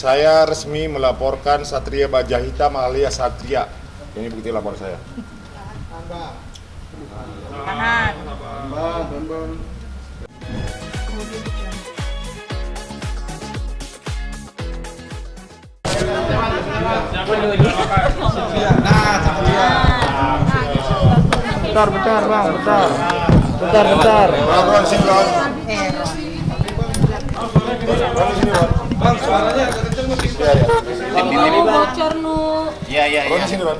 Saya resmi melaporkan Satria Baja Hitam alias Satria. Ini bukti lapor saya. Tahan. Bentar bang, bentar. Bang, sini bang. Bang, suaranya agak kenceng nih. Iya. Bocor nu. Iya. Bang, sini bang.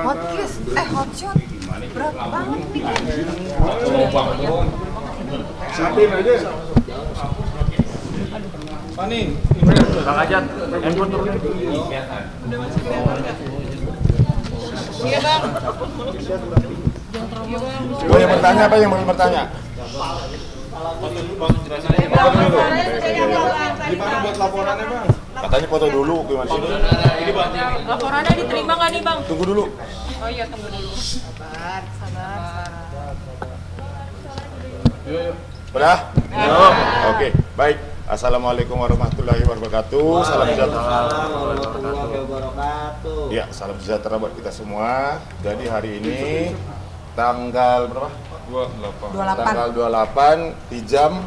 Hotcast, hotshot. Berat banget nih. Sampin aja. Pani, Bang Ajat, handphone turunin. Iya bang. Gue yang bertanya apa yang mau bertanya? Gimana buat laporannya bang? Katanya foto dulu gimana sih? Laporannya diterima nggak nih bang? Tunggu dulu. Oh iya tunggu dulu. Sabar. Udah? Oke, baik. Assalamualaikum warahmatullahi wabarakatuh. Salam sejahtera. Ya, salam sejahtera buat kita semua. Jadi hari ini tanggal berapa? 28. Tanggal 28 di jam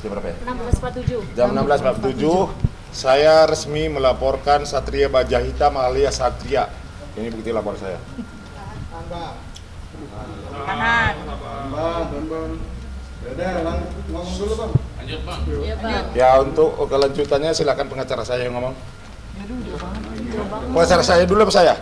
berapa ya? 16.47. Jam 16.47 saya resmi melaporkan Satria Baja Hitam alias Satria. Ini bukti lapor saya. Tahan. Ngomong dulu bang. Iya bang. Ya, untuk kelanjutannya silakan pengacara saya yang ngomong. Pengacara saya dulu apa saya?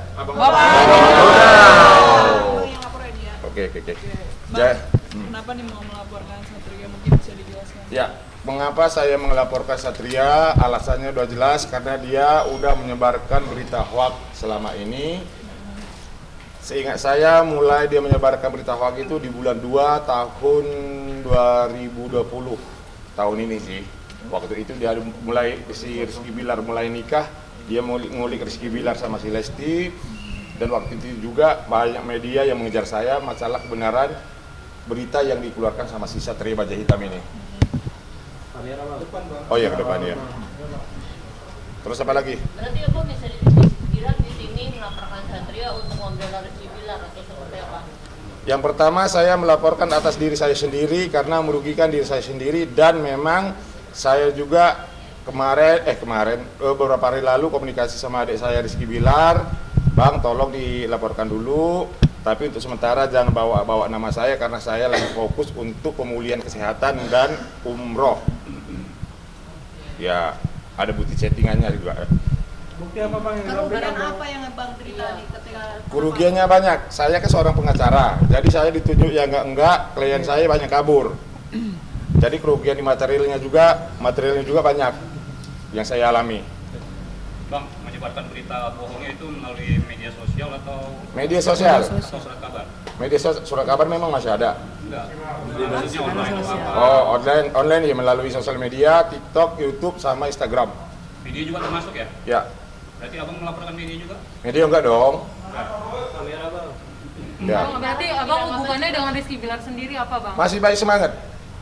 Oke. Kenapa nih mau melaporkan Satria? Mungkin bisa dijelaskan. Ya, mengapa saya melaporkan Satria? Alasannya udah jelas, karena dia udah menyebarkan berita hoax selama ini. Seingat saya mulai dia menyebarkan berita hoax itu di bulan 2 tahun 2020. Tahun ini sih. Waktu itu dia mulai si Rizky Bilar mulai nikah, dia ngulik Rizky Bilar sama si Lesti. Dan waktu itu juga banyak media yang mengejar saya masalah kebenaran berita yang dikeluarkan sama si Satria Baja Hitam ini. Oh iya, ke depan ya. Terus apa lagi? Berarti abang bisa dibilang di sini melaporkan Satria untuk membela Rizky Bilar atau seperti apa? Yang pertama, saya melaporkan atas diri saya sendiri karena merugikan diri saya sendiri, dan memang saya juga kemarin beberapa hari lalu komunikasi sama adik saya Rizky Bilar, Bang tolong dilaporkan dulu, tapi untuk sementara jangan bawa nama saya karena saya lagi fokus untuk pemulihan kesehatan dan umroh. Ya, ada bukti chattingannya juga. Bukti apa bang yang Kerugian apa yang abang cerita nih ketika Kerugiannya banyak. Saya kan seorang pengacara, jadi saya ditunjuk ya enggak, klien saya banyak kabur. Jadi kerugian di materialnya juga banyak yang saya alami. Bang, menyebarkan berita bohongnya itu melalui media sosial atau Media sosial, surat kabar? surat kabar memang masih ada. Enggak. Maksudnya online atau apa? Oh, online ya, melalui sosial media, TikTok, YouTube, sama Instagram. Media juga termasuk ya? Ya, Berarti abang melaporkan media juga? media enggak dong. Ya, Berarti abang hubungannya dengan Rizky Bilar sendiri apa bang? masih baik semangat.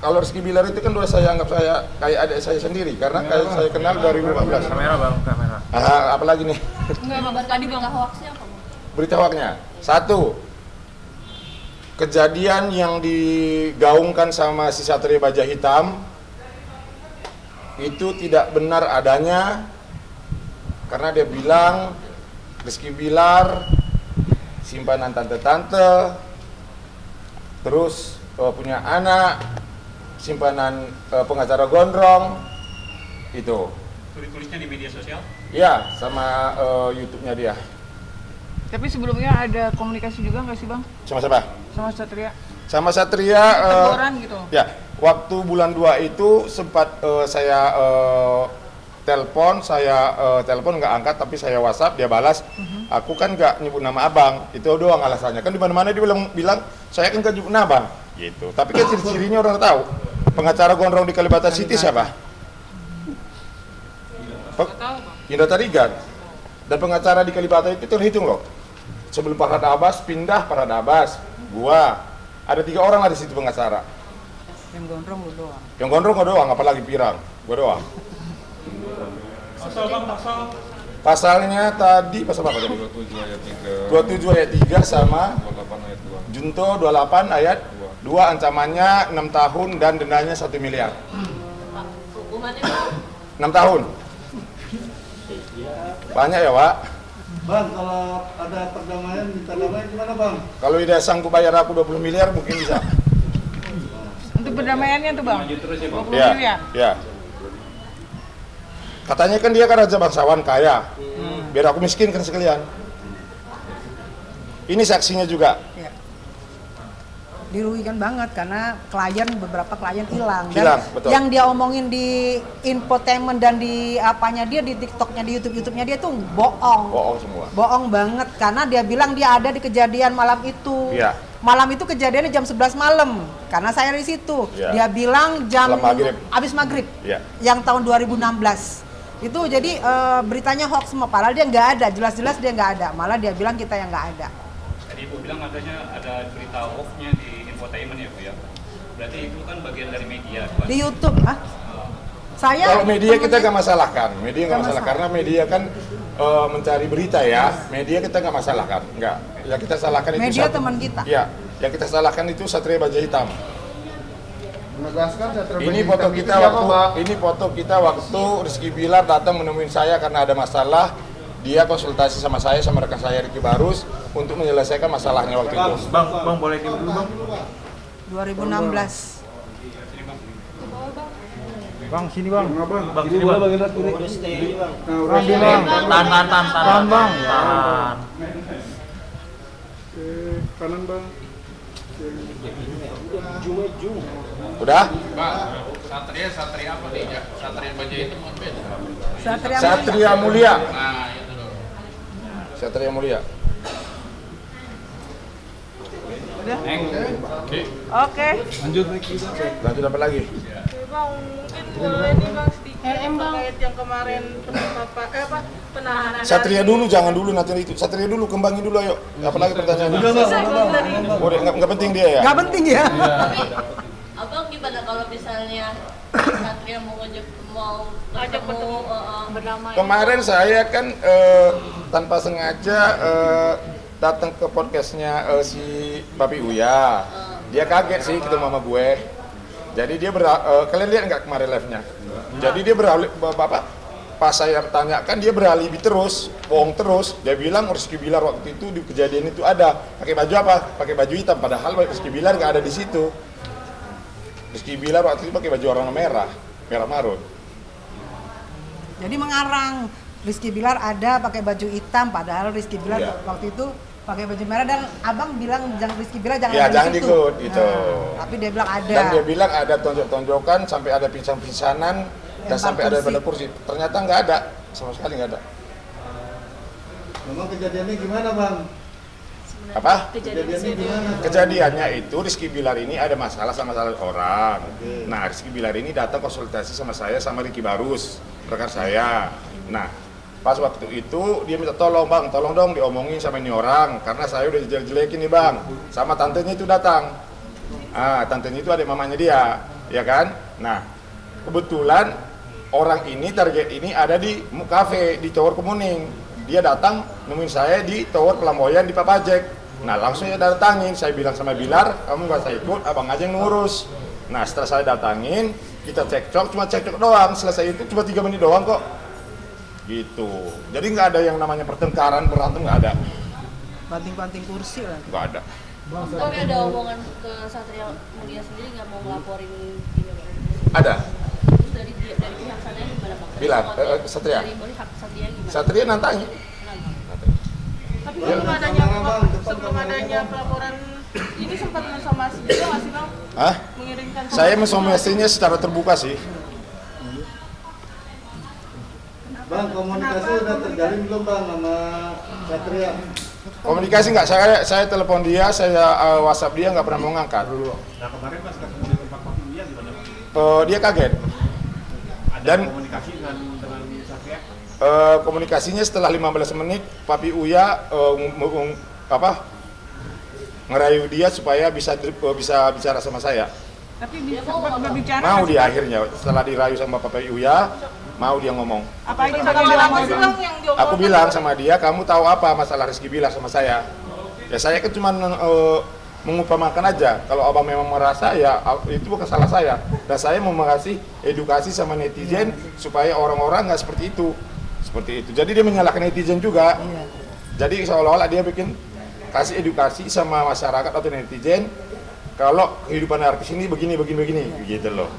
Kalau Rizky Bilar itu kan udah saya anggap saya kayak adik saya sendiri karena saya kenal dari 2015. Kamera bang, kamera. Apalagi nih Enggak bang, tadi bang. Hoaxnya apa bang? berita hoaxnya. Satu, kejadian yang digaungkan sama si Satria Baja Hitam itu tidak benar adanya, karena dia bilang Rizky Bilar simpanan tante-tante, terus punya anak simpanan pengacara gondrong itu. Tulis-tulisnya di media sosial? Ya, sama YouTube-nya dia. Tapi sebelumnya ada komunikasi juga nggak sih bang Sama siapa? sama Satria? Sama Satria. Teguran gitu. Ya, waktu bulan 2 itu sempat saya telepon nggak angkat, tapi saya WhatsApp, dia balas. Aku kan nggak nyebut nama abang, itu doang alasannya. Kan di mana-mana dia bilang saya kan nggak nyebut nama abang, gitu. Tapi kan ciri-cirinya orang tahu. Pengacara gondrong di Kalibata City siapa? Indra Tarigan. Dan pengacara di Kalibata itu terhitung loh. Sebelum Farhad Abbas pindah Farhad Abbas, gua ada 3 orang lah di situ pengacara. Yang gondrong lu doang. Yang gondrong gua doang, apalagi pirang, gua doang. Pasalnya tadi pasal apa tadi? 27 ayat 3 sama 28 ayat 2. Junto 28 ayat 2 ancamannya 6 tahun dan dendanya 1 miliar. Pak, hukumannya Bang? 6 tahun. Banyak ya, Pak? Bang, kalau ada perdamaian, minta damai gimana Bang? Kalau dia sanggup bayar aku 20 miliar mungkin bisa. Untuk perdamaiannya tuh bang. Maju terus ya bang. 20 Ya, miliar. ya. Katanya kan dia kan raja bangsawan kaya. Biar aku miskinkan sekalian. Ini saksinya juga. Ya. Dirugikan banget karena beberapa klien hilang. Hilang, betul. Yang dia omongin di infotainment dan di apanya dia, di TikToknya, di YouTube-nya dia tuh bohong. Bohong semua. Bohong banget karena dia bilang dia ada di kejadian malam itu. Iya. Malam itu kejadiannya jam 11 malam karena saya di situ. Iya. Dia bilang jam Setelah maghrib. habis maghrib. Iya. Yang tahun 2016. Itu jadi beritanya hoax semua, padahal dia nggak ada, jelas-jelas dia nggak ada, malah dia bilang kita yang nggak ada. Tadi Ibu bilang ada berita hoax-nya di infotainment ya Bu ya. Berarti itu kan bagian dari media. Pak. Di YouTube, saya Kalau media kita temennya- nggak masalahkan, media nggak Nggak masalah masalah. karena media kan mencari berita ya, media kita nggak masalahkan, nggak. Yang kita salahkan itu Media teman kita. Iya, yang kita salahkan itu Satria Baja Hitam. Menegaskan Satria Baja Ini Hitam foto itu kita siapa, waktu Bang? ini foto kita waktu Rizky Bilar datang menemuin saya karena ada masalah. Dia konsultasi sama saya sama rekan saya Ricky Barus untuk menyelesaikan masalahnya waktu itu. Bang boleh diam dulu bang. 2016. Bang sini bang. Bang Ini sini boleh bang. bagian kiri. Nah, udah Tahan bang. Tahan bang. Tahan. kanan Bang. Udah? Satria apa nih? Satria Baja itu beda. Satria Mulia. Satria Mulia. Oke. Lanjut apa lagi? Bang, mungkin boleh nih Bang sedikit terkait yang kemarin penahanan. Satria dulu, jangan dulu nanti itu. Satria dulu, kembangin dulu ayo. Apalagi pertanyaannya? Udah, nggak penting dia ya? Nggak penting ya. Tapi abang gimana kalau misalnya Satria mau Ajak ketemu bertemu. berdamai? Kemarin saya kan tanpa sengaja datang ke podcastnya si Papi Uya. Dia kaget sih ketemu sama gue. Jadi dia kalian lihat nggak kemarin live-nya? Jadi dia beralih, Bapak, pas saya tanyakan dia beralibi terus, bohong terus. Dia bilang Rizky Bilar waktu itu di kejadian itu ada. Pakai baju apa? Pakai baju hitam. Padahal Rizky Bilar nggak ada di situ. Rizky Bilar waktu itu pakai baju warna merah marun. Jadi mengarang Rizky Bilar ada pakai baju hitam, padahal Rizky Bilar Iya. waktu itu pakai baju merah dan abang bilang jangan Rizky Bilar jangan Ya, ada di jangan situ. ikut, gitu. Nah, tapi dia bilang ada. Dan dia bilang ada tonjok-tonjokan sampai ada pincang-pincanan dan Lempar sampai ada kursi. pada kursi. Ternyata nggak ada, sama sekali nggak ada. Memang kejadiannya gimana Bang? Apa? Kejadiannya gimana? Kejadiannya itu Rizky Bilar ini ada masalah sama salah orang. Nah, Rizky Bilar ini datang konsultasi sama saya sama Ricky Barus, rekan saya. Nah, pas waktu itu dia minta tolong bang, tolong dong diomongin sama ini orang karena saya udah jelek-jelekin nih bang. Sama tantenya itu datang. Tantenya itu adik mamanya dia, ya kan? Nah, kebetulan orang ini target ini ada di kafe di Tower Kemuning. Dia datang nemuin saya di Tower Pelamboyan di Papajek. Nah langsung saya datangin, saya bilang sama Bilar, kamu gak usah ikut, abang aja yang ngurus. Nah setelah saya datangin, kita cekcok, cuma cekcok doang, selesai itu cuma 3 menit doang kok. Gitu, jadi nggak ada yang namanya pertengkaran, berantem nggak ada. Banting-banting kursi lah. Nggak ada. Tapi ada omongan ke Satria Mulia sendiri nggak mau ngelaporin ini Bang? Ada. Terus dari pihak sana gimana Bang? Bilar, Respon Satria. Dari pihak Satria gimana? Satria nantangin. Tapi sebelum adanya pelaporan ini sempat mensomasi juga nggak sih Bang? Hah? Mengirimkan Saya mensomasinya secara terbuka sih. Bang, komunikasi udah terjalin belum Bang sama Satria? Komunikasi nggak, saya telepon dia, saya WhatsApp dia nggak pernah mau ngangkat. Nah kemarin pas ketemu di tempat Papi Uya gimana? Dia kaget. Ada Dan komunikasi dengan Satria? komunikasinya setelah 15 menit Papi Uya ngerayu dia supaya bisa bicara sama saya. Tapi sempat berbicara Mau nggak dia sih? akhirnya setelah dirayu sama Papi Uya mau dia ngomong. Apa yang Apa sih bang yang diomongkan? Aku bilang sama dia, kamu tahu apa masalah Rizky Bilar sama saya? Ya saya kan cuma mengupamakan aja. Kalau abang memang merasa ya itu bukan salah saya. Dan saya mau mengasih edukasi sama netizen supaya orang-orang nggak seperti itu. Seperti itu. Jadi dia menyalahkan netizen juga. Jadi seolah-olah dia bikin kasih edukasi sama masyarakat atau netizen kalau kehidupan artis ini begini gitu loh.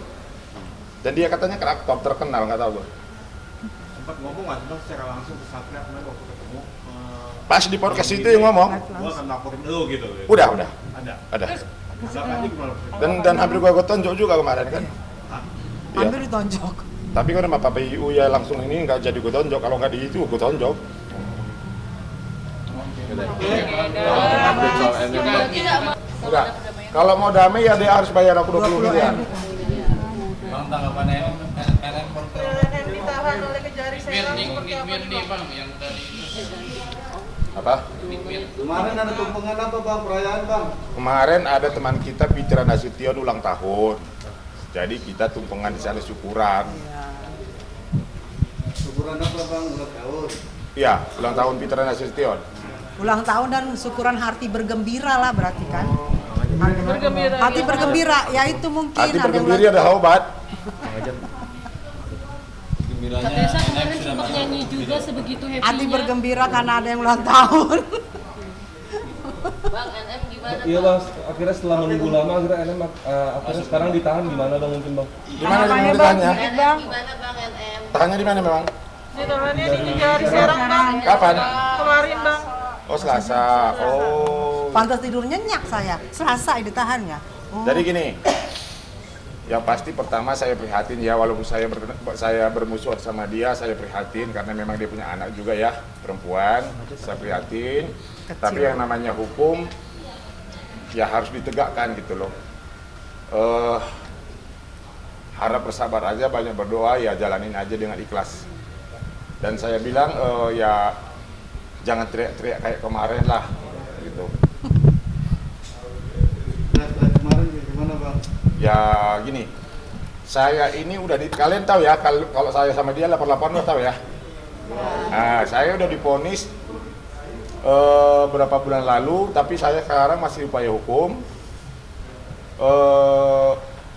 Dan dia katanya kan aktor terkenal, nggak tahu gue. Sempat ngomong nggak Bang secara langsung ke Satria kemarin waktu ketemu? Pas di podcast itu yang ngomong. Gua akan laporin lu gitu. Udah. Ada. Ada. Belakangnya gimana? Dan hampir gua tonjok juga kemarin kan. Iya. Hampir ditonjok. Tapi kan sama Pak PIU ya langsung ini nggak jadi gua tonjok. Kalau nggak di itu gua tonjok. Enggak. Kalau mau damai ya dia harus bayar aku 20 miliar. Bang, tanggapan NM PLN ditahan oleh Kejari Serang seperti apa Nikmir nih nih bang? Bang yang dari Apa? Nikmir. Kemarin ada tumpengan apa bang, perayaan bang? Kemarin ada teman kita Fitra Nasution ulang tahun. Jadi kita tumpengan di sana syukuran. Syukuran apa bang, ulang tahun? Iya, ulang tahun Fitra Nasution. Ulang tahun dan syukuran hati bergembira lah berarti kan. Bergembira. Hati bergembira, ya itu mungkin Hati ada yang bergembira ada obat. Katanya kemarin sempat nyanyi juga sebegitu happy-nya. hati bergembira karena ada yang ulang tahun. Bang, NM gimana Iya bang? bang, akhirnya setelah menunggu lama akhirnya NM akhirnya sekarang ditahan gimana bang mungkin bang? Di mana Tanggapannya, yang Bang? ditanya? NM gimana bang NM? Tahannya di mana memang? Ditahannya di Kejari Serang bang. Kapan? Kemarin bang. Oh Selasa. Oh. Pantas tidur nyenyak saya. Selasa ditahan ya. Oh. Jadi gini, yang pasti pertama saya prihatin ya, walaupun saya bermusuhan sama dia, saya prihatin karena memang dia punya anak juga ya, perempuan, saya prihatin. Tapi yang namanya hukum ya harus ditegakkan gitu loh. Harap bersabar aja, banyak berdoa ya, jalanin aja dengan ikhlas. Dan saya bilang ya jangan teriak-teriak kayak kemarin lah gitu. Kemarin gimana bang? Ya gini, saya ini udah kalian tahu ya kalau saya sama dia 88 udah tahu ya. Nah, saya udah divonis berapa bulan lalu, tapi saya sekarang masih upaya hukum.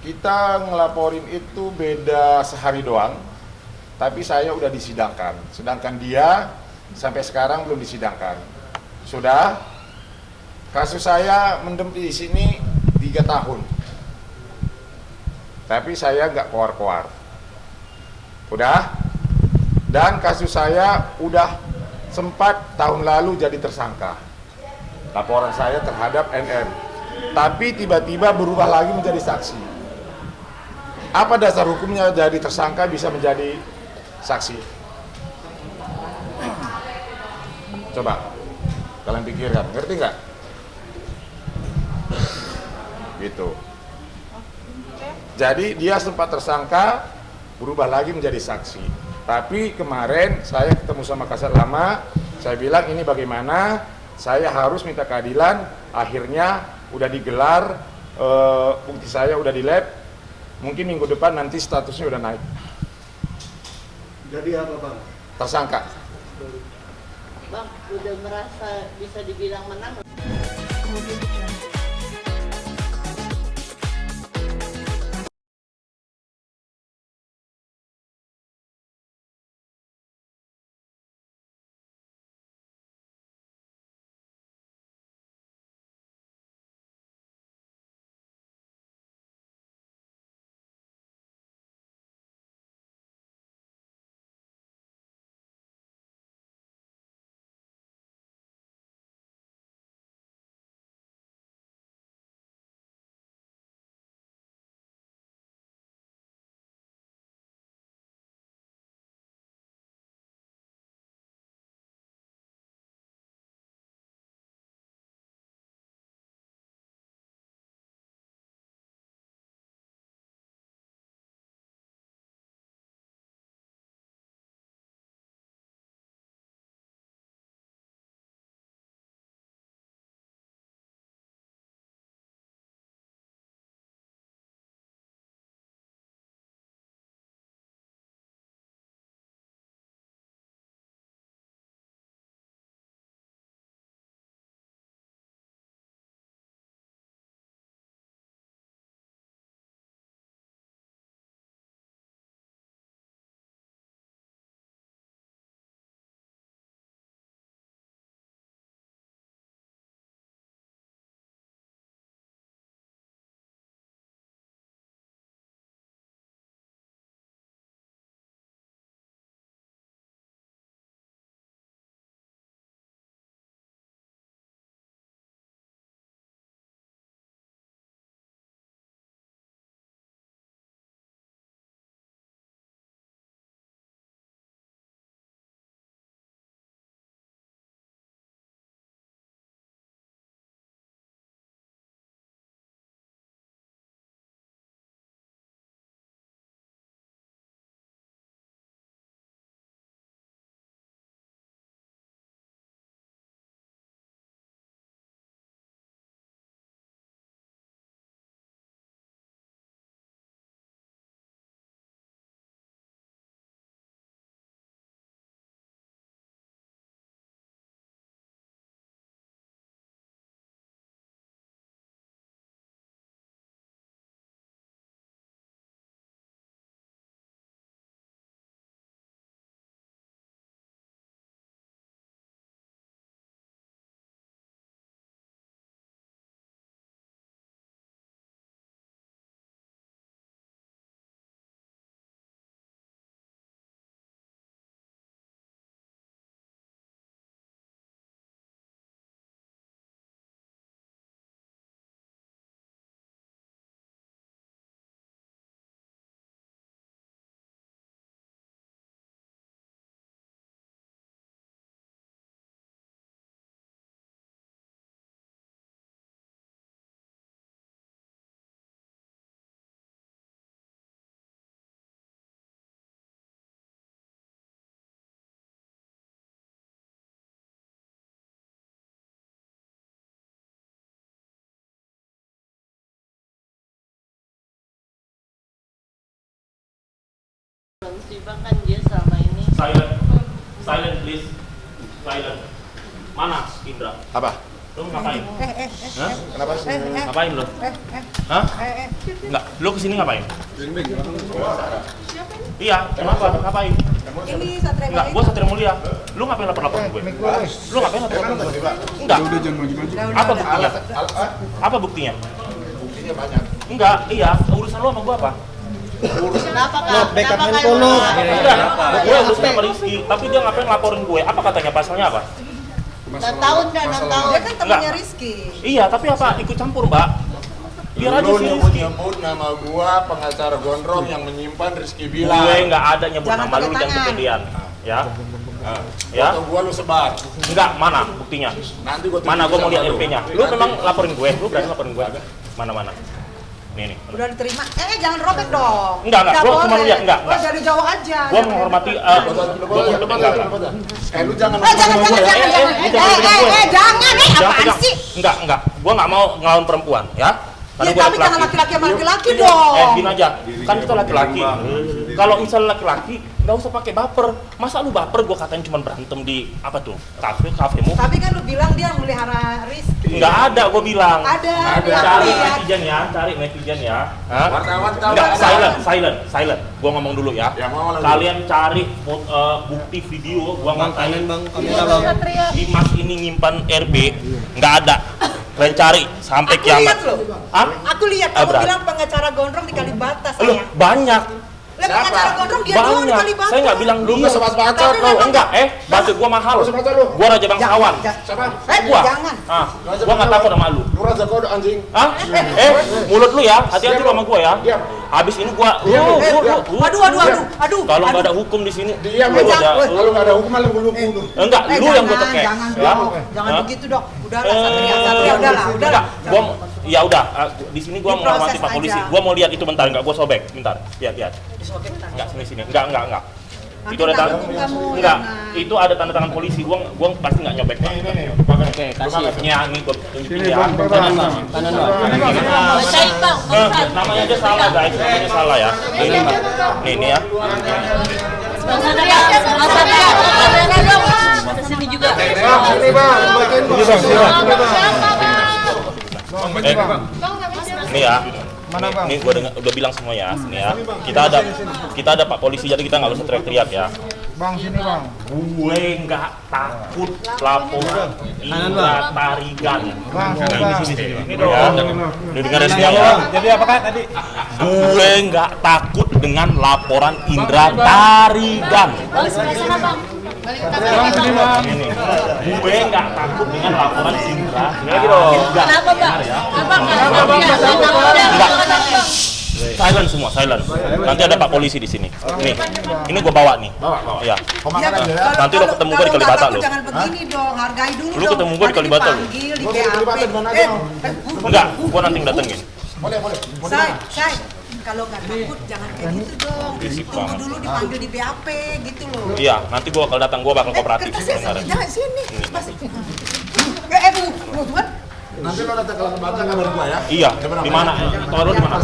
Kita ngelaporin itu beda sehari doang, tapi saya udah disidangkan. Sedangkan dia sampai sekarang belum disidangkan. Sudah, kasus saya mendem di sini 3 tahun. Tapi saya nggak keluar-keluar. Udah. Dan kasus saya udah sempat tahun lalu jadi tersangka. Laporan saya terhadap NM. Tapi tiba-tiba berubah lagi menjadi saksi. Apa dasar hukumnya jadi tersangka bisa menjadi saksi? Coba, kalian pikirkan. Ngerti nggak? Gitu. Jadi dia sempat tersangka, berubah lagi menjadi saksi. Tapi kemarin saya ketemu sama Kasat Lama, saya bilang ini bagaimana, saya harus minta keadilan. Akhirnya udah digelar, bukti saya udah di lab. Mungkin minggu depan nanti statusnya udah naik. Jadi apa bang? Tersangka. Bang, udah merasa bisa dibilang menang? Bang Siva kan dia selama ini Silent please. Silent. Mana Indra? Apa? Lu ngapain? Hah? Kenapa sih? Ngapain lu? Hah? Enggak, lu kesini ngapain? Iya, kenapa? Ngapain? Ini Satria Enggak, gua Satria Mulia. Lu ngapain lapor-lapor gue? Lu ngapain lapor-lapor gue? Enggak. Apa buktinya? Apa buktinya? Buktinya banyak. Enggak, iya. Urusan lu sama gua apa? kenapa Kak? backup Kenapa handphone lu. Enggak. Gue urusan sama Rizky, tapi dia ngapain laporin gue? Apa katanya pasalnya apa? 6 tahun dah, 6 tahun. Dia kan temannya Enggak. Rizky. Iya, tapi apa? Ikut campur, Mbak. Biar aja Lu si Rizky. nyebut nama gua pengacara gondrong yang menyimpan Rizky Bilar. Gue nggak ada nyebut Jangan nama lu, pakai jangan tangan. kepedean. Ya. Ya. Foto gua lu sebar. Enggak, mana buktinya? Nanti gua Mana gua mau lihat tunjukin sama RP-nya. Lu memang laporin gue, lu berani laporin gue. Mana? Nih. Udah diterima. Jangan robek dong. Enggak, gua cuma boleh. lihat, enggak. Oh, dari jauh aja. Gua menghormati Lu jangan Jangan. Apaan sih? Enggak. Gua nggak mau ngelawan perempuan, ya. Ya, gua tapi jangan laki-laki sama laki-laki dong. Gini aja, kan kita laki-laki. Kalau misalnya laki-laki, nggak usah pakai baper. Masa lu baper? Gua katain cuma berantem di apa tuh? Kafemu. Tapi kan lu bilang dia melihara Rizky. Nggak ada, gua bilang. Ada. Cari lihat. netizen ya. Hah? wartawan tahu. Enggak, silent. Gua ngomong dulu ya. Ya, ngomong dulu. Kalian cari bukti video, gua ngatain Bang, kamera Bang. Dimas ini nyimpan RB, nggak ada. Kalian cari sampai Aku kiamat. lihat loh. Hah? Aku lihat Ah, kamu berarti. bilang pengacara gondrong di Kalibata Lu sayang. banyak. Lah pengacara gondrong dia doang di Banyak. Kalibata. Saya nggak bilang Lu dia. nggak sebat bacot Tapi lu. memang- Enggak, batu gua mahal. Lu sebat lu. Gua Raja Bangsawan. Siapa? Gua. Jangan. Gua nggak takut sama lu. Lu raja kode anjing. Hah? Mulut lu ya, hati-hati lu sama gua ya. Diam. Habis ini gua Aduh. Kalau nggak ada hukum di sini, Diam lu lu. aja. Kalau nggak ada hukum malah bunuh. Enggak, lu yang gua tekek. Jangan Ya. dong. Jangan Hah? begitu dong. Udahlah Satria, udahlah. Enggak, ya udah, di sini gua Diproses menghormati Pak Polisi. aja. Gua mau lihat itu bentar, enggak gua sobek, bentar. Lihat. Disobek tadi. Enggak sini. Enggak. Itu ada Nanti tanda. kamu Enggak, jangan. itu ada tanda tangan polisi. Gua pasti enggak nyobek. Nih. Oke, kasih. Ini gua tunjukin ya. Kanan Bang. Bacain Bang, bukan. Namanya aja salah, guys. Namanya salah ya. Ini ya. Bang Satria, kamera dong. Kesini juga. Ini Bang, bagian Bang. Ini ya. Ini gua udah bilang semua ya, sini ya. Kita ada Pak Polisi, jadi kita nggak usah teriak-teriak ya. Bang, sini Bang. Gue nggak takut laporan Indra Tarigan. Di sini. Ini ya. Ini dengar semua ya. Jadi apakah tadi? Gue nggak takut dengan laporan Indra Tarigan. Bang, sebelah sana Bang. Ini. Gue nggak takut dengan laporan Indra. Kenapa Bang? Enggak. Silent semua, silent. Nanti ada Pak Polisi di sini. Nih, ini gue bawa nih. Iya. Nanti lo ketemu gue di Kalibata lo. Jangan begini dong, hargai dulu Lu dong. ketemu gue di Nanti Kalibata lo. dipanggil, di Gua di Kalibata di mana BAP. aja, Enggak, gue nanti datengin. Boleh. Say, kalau nggak takut jangan kayak gitu dong. Berisik Tunggu banget. dulu dipanggil di BAP gitu loh. Iya, nanti gue bakal datang, gue bakal kooperatif Kertasnya sebenarnya. jangan sini. Tunggu. Nanti lo datang ke Kalibata kabarin gua ya. Iya, di mana? Toro di mana?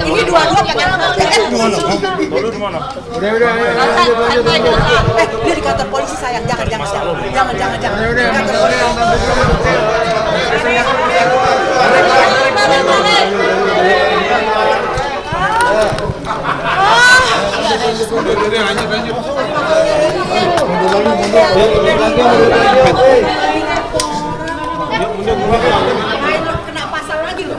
Ini dua-dua Toro di mana? dia di kantor polisi sayang, jangan. Di kantor polisi. Kena pasal lagi loh.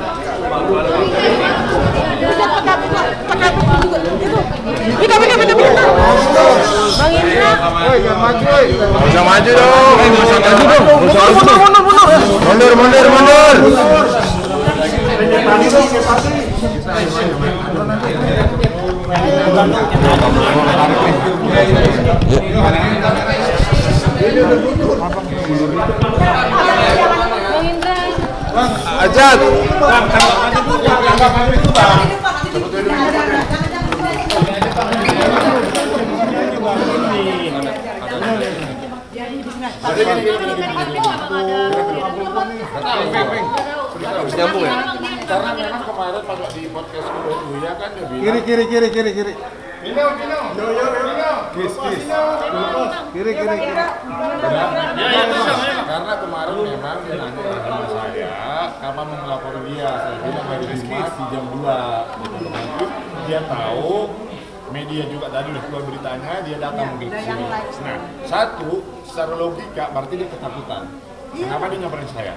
Bisa maju dong. Mundur. Ajat. Nyambung ya? Karena memang kemarin pada di podcast Buya kan dia bilang Kiri. Yo. Kis. Kiri. Karena kemarin memang dia nanya sama saya kapan mau melapor dia. Saya bilang hari Jumat di jam 2. Dia tahu media juga tadi udah keluar beritanya, dia datang mungkin ke sini. Nah, satu secara logika berarti dia ketakutan. Kenapa dia nyamperin saya?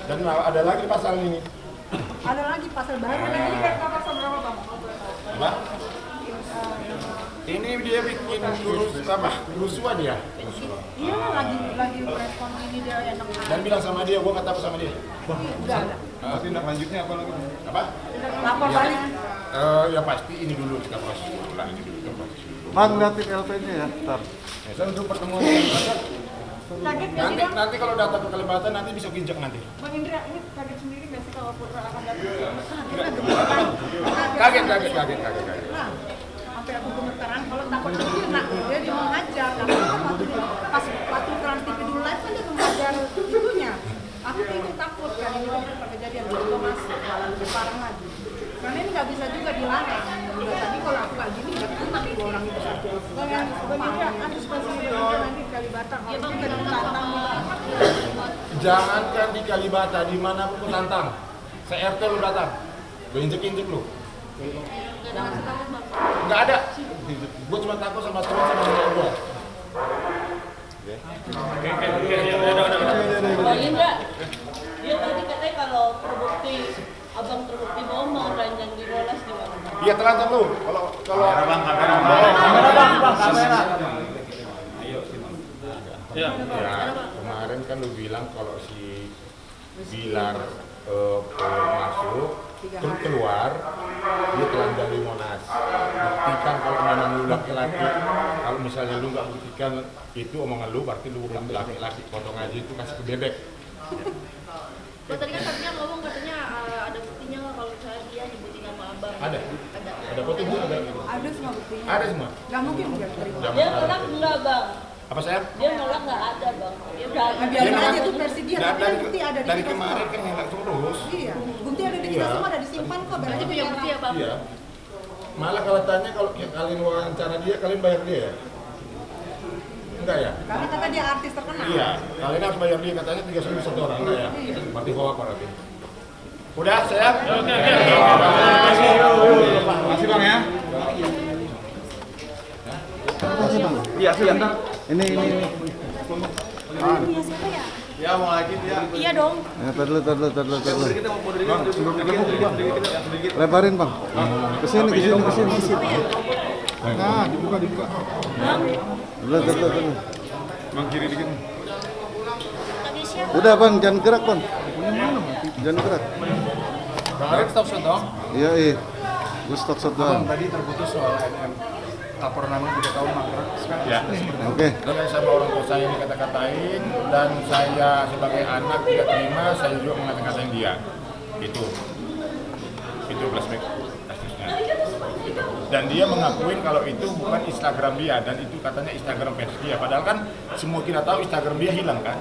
Dan ada lagi pasal ini. Ada lagi pasal baru. Pasal berapa bang? Apa? Ini dia bikin kerusuhan dia. Iya lagi respon ini dia enak. Dan bilang sama dia, gua nggak takut sama dia. Enggak ada. Tindak lanjutnya apa lagi? Apa? Lapor balik. Ya pasti ini dulu kita proses ulang ini dulu. Bang, liatin LP-nya ya, ntar. Saya untuk pertemuan dengan Bapak. Kaget nggak sih bang? Nanti kalau datang ke Kalibata nanti bisa ginjak nanti. Bang Indra, ini kaget sendiri nggak sih kalau Putra akan datang? Kaget. Nah, sampai aku gemetaran kalau takut dia cuma ngajar. Pas waktu Trans TV dulu live kan dia mengajar itunya. Aku itu takut kan ini kan kejadian itu mas parah lagi. Karena ini nggak bisa juga dilarang. Udah tadi kalau aku kayak gini nggak enak dua orang itu satu. Bang Indra, antisipasi nanti di Kalibata. Dia bang kita ditantang. Jangankan di Kalibata, di mana pun tantang. Se-RT lu datang, gue injek lu. Nggak ada. Gue cuma takut sama teman sama teman gue. Bang Indra, dia tadi katanya kalau terbukti abang terbukti bohong mau ranjang di Rolas di mana? Iya telanjang lu. Kalau Kamera. Ya, kemarin kan lu bilang kalau si Bilar masuk, terus keluar, dia telanjang di Monas. Buktikan kalau memang lu laki-laki, kalau misalnya lu nggak buktikan itu omongan lu, berarti lu bukan laki-laki. Potong aja itu kasih ke bebek. Lo tadi kan katanya ngomong katanya ada buktinya nggak kalau saya dia nyebutin nama abang? Ada foto bu, ada. Ada semua buktinya. Ada semua. Nggak mungkin dia terima. Dia nolak enggak bang? Apa saya? Dia nolak nggak ada bang. Dia udah Nah, biarin aja itu versi dia, tapi kan bukti ada di dari kita kemarin semua. kan ngelak terus. Iya, bukti ada di kita semua, ada disimpan kok. Biar aja punya bukti ya bang? Iya. Malah kalau tanya kalau kalian wawancara dia, kalian bayar dia ya? Enggak ya? Karena kata dia artis terkenal. Iya, kalian harus bayar dia katanya 3.000 satu orang, enggak ya? Berarti hoak berarti. Udah, saya? Oke. Makasih Bang ya. Makasih Bang. Iya, sebentar. Ini. Ya mau lagi dia. Iya dong. Tar dulu. Lebarin Bang. Kesini. Nah, dibuka. Dulu. Bang kiri dikit. Udah Bang, jangan gerak Bang. Jangan gerak. Kemarin stop shot dong. Iya. Gue stop doang. Tadi terputus soal laporan nama 3 tahun mangkrak. Ya. Oke. Dan sama orang tua saya ini kata-katain dan saya sebagai anak tidak terima, saya juga mengata-katain dia. Itu flashback kasusnya. Gitu. Dan dia mengakuin kalau itu bukan Instagram dia dan itu katanya Instagram fans dia. Padahal kan semua kita tahu Instagram dia hilang kan.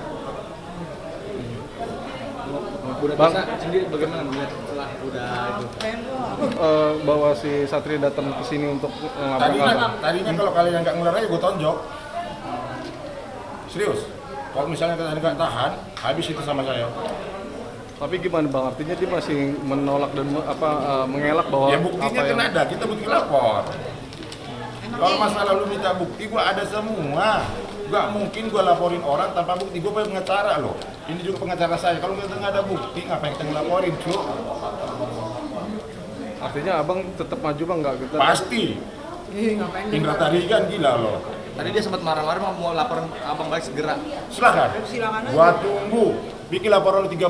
Bang sendiri bagaimana melihat setelah udah itu? Bahwa si Satria datang ke sini untuk melaporkan. Tadinya kalau kalian nggak ngular aja gue tonjok. Serius. Kalau misalnya kalian nggak tahan, habis itu sama saya. Tapi gimana Bang? Artinya dia masih menolak dan mengelak bahwa Ya buktinya kan ada, kita bukti lapor. Kalau masalah lu minta bukti, gua ada semua. Gak mungkin gua laporin orang tanpa bukti. Gua pengacara loh. Ini juga pengacara saya. Kalau nggak ada bukti, ngapain kita ngelaporin, cu? Artinya Abang tetap maju Bang nggak kita? Pasti. Indra tadi kan gila loh. Tadi dia sempat marah-marah mau laporan abang balik segera. Silakan. Gua tunggu. Bikin laporan lu 30.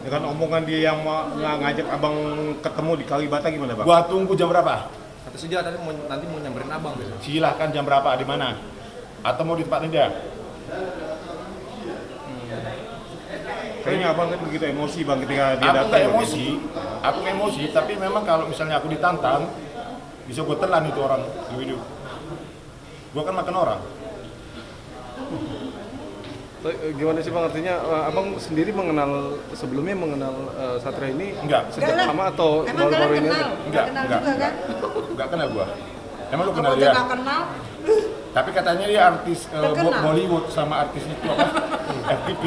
Dengan omongan dia yang ngajak abang ketemu di Kalibata gimana Bang? Gua tunggu jam berapa? Kata Suja tadi nanti mau nyamperin abang. Silahkan jam berapa, di mana? Atau mau di tempatnya dia? Kayaknya abang kan begitu emosi Bang ketika dia Aku datang. nggak emosi, tapi memang kalau misalnya aku ditantang, bisa gue telan itu orang di video. Gue kan makan orang. Gimana sih Bang, artinya Abang sendiri sebelumnya mengenal Satria ini Enggak. sejak lama atau Emang baru-baru kalian ini kenal? aja? Enggak kenal juga kan? Enggak kenal gua. Emang lu kenal Apa dia? nggak kenal? Tapi katanya dia artis Terkenal. Bollywood sama artis itu apa? FTP.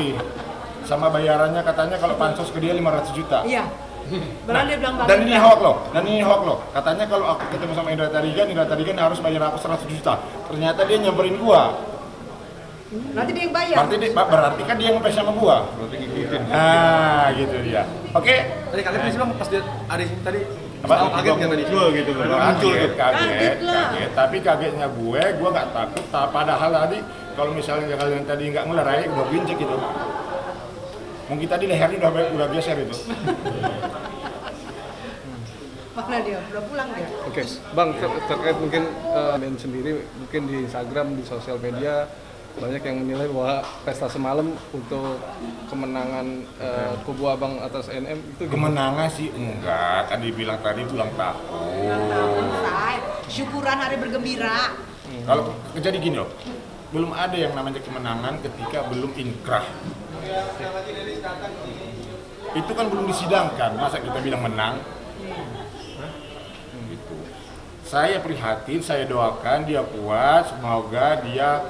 Sama bayarannya katanya kalau pansos ke dia 500 juta. Iya. Berarti dia bilang Dan ini hoax loh. Katanya kalau aku ketemu sama Indra Tarigan harus bayar aku 100 juta. Ternyata dia nyamperin gua. Berarti dia yang bayar. Berarti kan dia ngepes sama gua. Berarti ngikutin. Nah, gitu dia. Oke. Tadi kaget sih Bang pas dia ada tadi Apa? kaget nggak tadi? Gitu kan. Kaget. Tapi kagetnya gue nggak takut. Padahal tadi kalau misalnya kalian tadi nggak ngelerai, udah bincik gitu. Mungkin tadi lehernya udah geser itu. Mana dia? Udah pulang dia. Oke, Bang, terkait mungkin main sendiri, mungkin di Instagram, di sosial media banyak yang menilai bahwa pesta semalam untuk kemenangan kubu Abang atas NM itu Kemenangan sih enggak, kan dibilang tadi itu ulang tahun. Say, syukuran hari bergembira. Kalau jadi gini loh, belum ada yang namanya kemenangan ketika belum inkrah. Itu kan belum disidangkan, masa kita bilang menang? Gitu. Saya prihatin, saya doakan dia kuat, semoga dia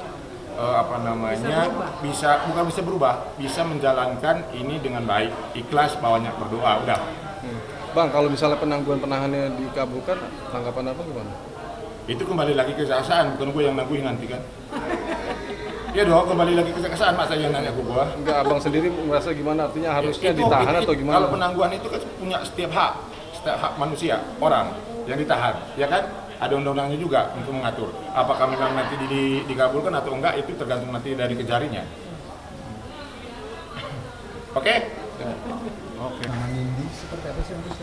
bukan bisa berubah, bisa menjalankan ini dengan baik, ikhlas, banyak berdoa, udah. Bang, kalau misalnya penangguhan penahannya dikabulkan, tanggapan apa gimana? Itu kembali lagi ke kejaksaan, bukan gue yang nangguhin nanti kan. Ya dong, kembali lagi ke kejaksaan, masa yang nanya ke gue. Enggak, Abang sendiri merasa gimana? Artinya harusnya ditahan atau gimana? Kalau penangguhan itu kan punya setiap hak manusia, orang yang ditahan, ya kan? Ada undang-undangnya juga untuk mengatur. Apakah memang nanti dikabulkan atau enggak, itu tergantung nanti dari kejarinya. Oke? Oke. Seperti apa sih Mas?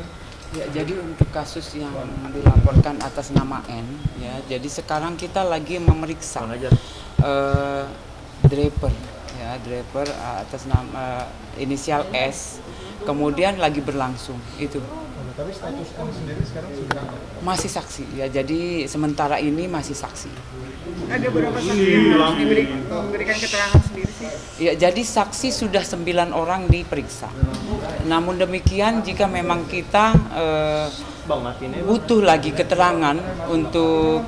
Ya, jadi untuk kasus yang dilaporkan atas nama N, ya, jadi sekarang kita lagi memeriksa driver atas nama inisial S, kemudian lagi berlangsung itu. Tapi status N sendiri sekarang sudah masih saksi, ya, jadi sementara ini masih saksi. Ada berapa saksi yang harus memberikan keterangan sendiri sih? Ya, jadi saksi sudah 9 orang diperiksa. Namun demikian jika memang kita butuh lagi keterangan untuk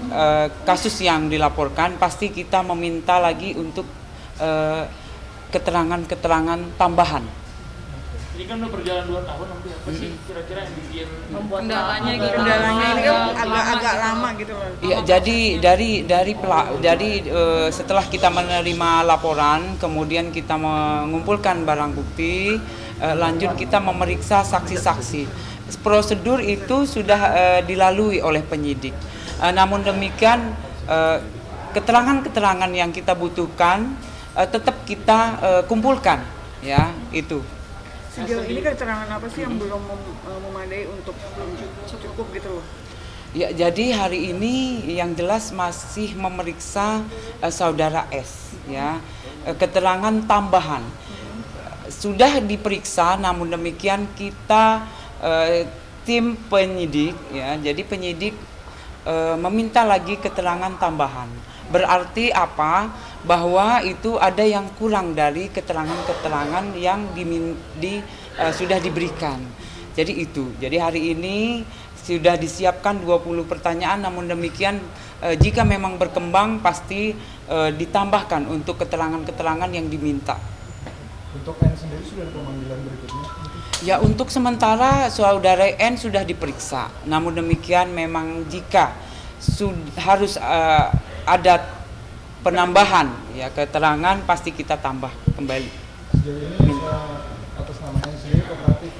kasus yang dilaporkan, pasti kita meminta lagi untuk keterangan-keterangan tambahan. Ini kan udah berjalan 2 tahun, nanti apa sih kira-kira yang bikin kendalanya gitu? Kendalanya ini kan agak lama gitu loh. Iya, jadi dari setelah kita menerima laporan, kemudian kita mengumpulkan barang bukti, lanjut kita memeriksa saksi-saksi. Prosedur itu sudah dilalui oleh penyidik. Namun demikian keterangan-keterangan yang kita butuhkan tetap kita kumpulkan, ya, itu. Sejauh ini keterangan apa sih yang belum memadai untuk belum cukup gitu loh? Ya, jadi hari ini yang jelas masih memeriksa saudara S, ya, keterangan tambahan sudah diperiksa, namun demikian kita tim penyidik, ya, jadi penyidik meminta lagi keterangan tambahan. Berarti apa? Bahwa itu ada yang kurang dari keterangan-keterangan yang sudah diberikan. Jadi itu. Jadi hari ini sudah disiapkan 20 pertanyaan, namun demikian jika memang berkembang pasti ditambahkan untuk keterangan-keterangan yang diminta. Untuk N sendiri sudah ada pemanggilan berikutnya? Ya, untuk sementara saudara N sudah diperiksa. Namun demikian memang jika harus ada penambahan, ya, keterangan pasti kita tambah kembali. Sejauh ini atas namanya sendiri kooperatif?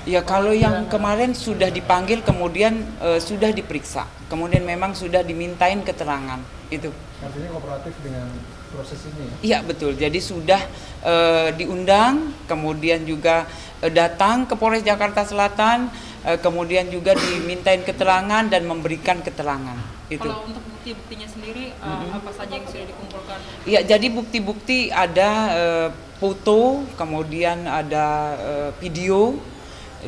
Ya, kalau yang kemarin sudah dipanggil kemudian sudah diperiksa, kemudian memang sudah dimintain keterangan itu. Artinya kooperatif dengan proses ini? Iya, betul. Jadi sudah diundang, kemudian juga datang ke Polres Jakarta Selatan, kemudian juga dimintain keterangan dan memberikan keterangan. Itu. Kalau untuk bukti-buktinya sendiri apa saja yang sudah dikumpulkan? Iya, jadi bukti-bukti ada foto, kemudian ada video,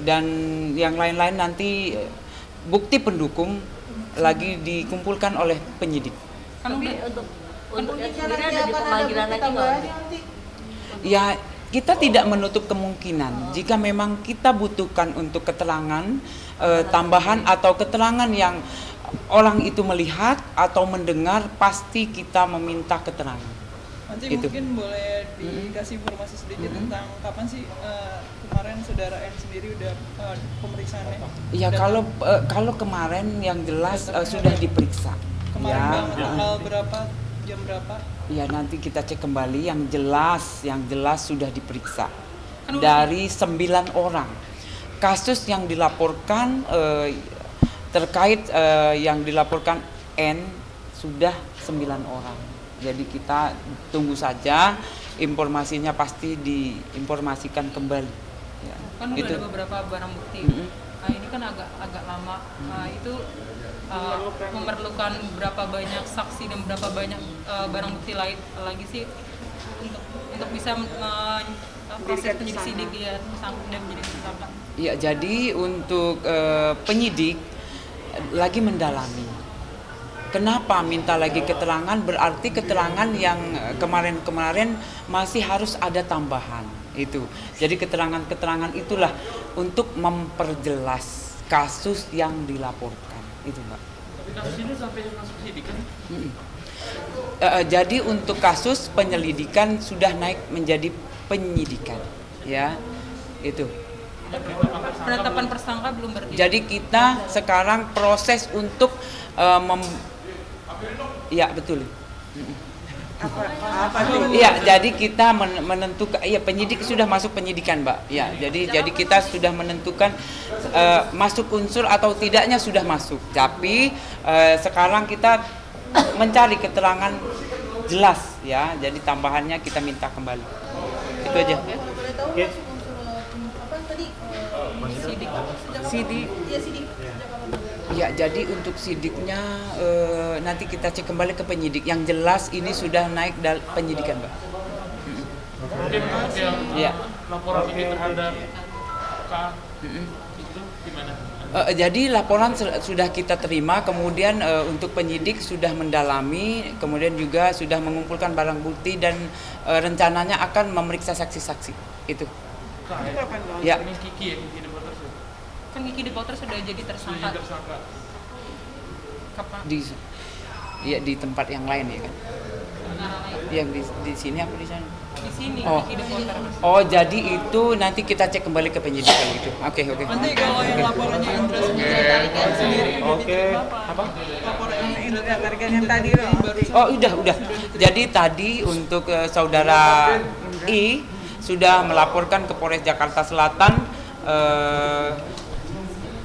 dan yang lain-lain nanti bukti pendukung lagi dikumpulkan oleh penyidik. Kan Untuk yang Kemungkinan sendiri nanti ada di akan ada pemanggilan bukti lagi nggak? tambahan nanti. Ya, kita tidak menutup kemungkinan jika memang kita butuhkan untuk keterangan tambahan atau keterangan yang orang itu melihat atau mendengar, pasti kita meminta keterangan. Nanti Itu. mungkin boleh dikasih informasi sedikit tentang kapan sih kemarin saudara N sendiri udah pemeriksaannya? Ya, kalau kemarin yang jelas sudah diperiksa. Kemarin Ya. banget tanggal berapa, jam berapa? Ya, nanti kita cek kembali yang jelas sudah diperiksa. Kan Dari 9 orang. Kasus yang dilaporkan terkait yang dilaporkan N sudah 9 orang. Jadi kita tunggu saja, informasinya pasti diinformasikan kembali. Ya, Kan udah ada beberapa barang bukti. Nah, ini kan agak lama. Nah, itu memerlukan berapa banyak saksi dan berapa banyak barang bukti lain lagi sih untuk bisa proses penyidik sidik ya sampai menjadi tersangka. Ya, jadi untuk penyidik lagi mendalami. Kenapa minta lagi keterangan? Berarti keterangan yang kemarin-kemarin masih harus ada tambahan itu. Jadi keterangan-keterangan itulah untuk memperjelas kasus yang dilaporkan. Itu, Mbak. Tapi kasus ini sampai masuk penyidikan? Jadi untuk kasus penyelidikan sudah naik menjadi penyidikan, ya, itu. Penetapan tersangka belum berarti. Jadi kita sekarang proses untuk ya betul. Iya, jadi kita menentukan, ya penyidik sudah masuk penyidikan, Mbak. Ya, jadi kita sudah menentukan masuk unsur atau tidaknya sudah masuk. Tapi sekarang kita mencari keterangan jelas, ya. Jadi tambahannya kita minta kembali. Itu aja. Boleh tahu masuk unsur apa tadi? Sidik. Sidik. Iya, sidik. Ya, jadi untuk sidiknya nanti kita cek kembali ke penyidik. Yang jelas ini sudah naik penyidikan, Mbak. Kemudian untuk yang Ya. laporan ini terhadap K itu gimana? Jadi laporan sudah kita terima, kemudian untuk penyidik sudah mendalami, kemudian juga sudah mengumpulkan barang bukti dan rencananya akan memeriksa saksi-saksi. Itu. Ya. Ini Kiki ya, Kiki Depoter. Kan Kiki Depoter sudah jadi tersangka. Kapan? Di tempat yang lain ya kan. Yang di sini apa di sana? Di sini Kiki Depoter. Oh, jadi itu nanti kita cek kembali ke penyidik kalau gitu. Oke. Nanti kalau yang laporannya Indra sendiri Oke. Apa? Laporan Indra tarikan yang tadi baru. Oh, udah. Jadi tadi untuk saudara I sudah melaporkan ke Polres Jakarta Selatan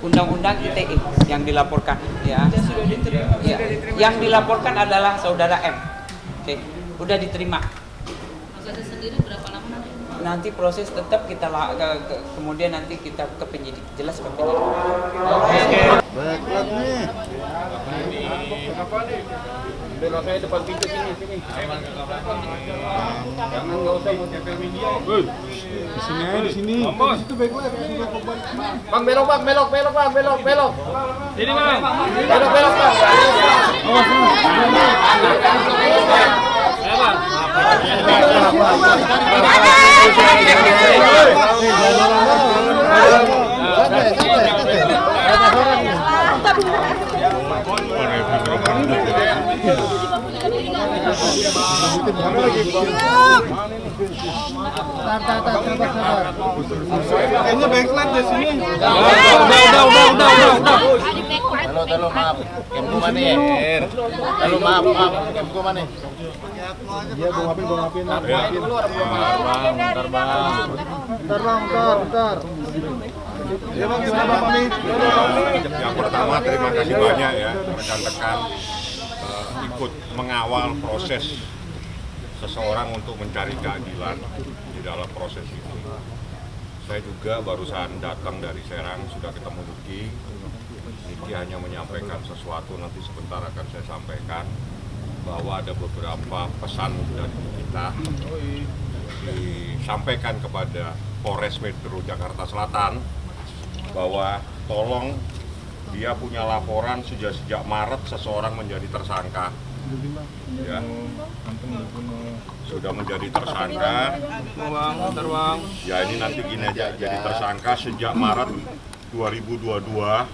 Undang-Undang ITE yang dilaporkan, ya. Ya. Yang dilaporkan adalah saudara M. Oke, udah diterima. Proses sendiri berapa lama nanti? Nanti proses tetap kita kemudian nanti kita ke penyidik, jelas ke penyidik. Baik, plat nih. Belok saya depan pintu sini. Jangan nggak usah mau tempel media. Di sini aja, di sini. Bos. Itu baik-baik. Bang, belok. Sini, Bang. Belok, Bang. Awas, Ya, Bang. Kayaknya backlight di sini. Udah. Halo, maaf. Kemku mana ya? Halo, maaf. Kemku mana? Iya, gua ngapin. Bentar. Ya, Bang, gimana Bapak nih? Yang pertama terima kasih banyak ya rekan-rekan ikut mengawal proses seseorang untuk mencari keadilan di dalam proses itu. Saya juga barusan datang dari Serang, sudah ketemu Niki. Niki hanya menyampaikan sesuatu, nanti sebentar akan saya sampaikan bahwa ada beberapa pesan dari kita disampaikan kepada Polres Metro Jakarta Selatan bahwa tolong dia punya laporan sejak Maret seseorang menjadi tersangka Ya, sudah menjadi tersangka. Ya ini nanti gini aja, jadi tersangka sejak Maret 2022,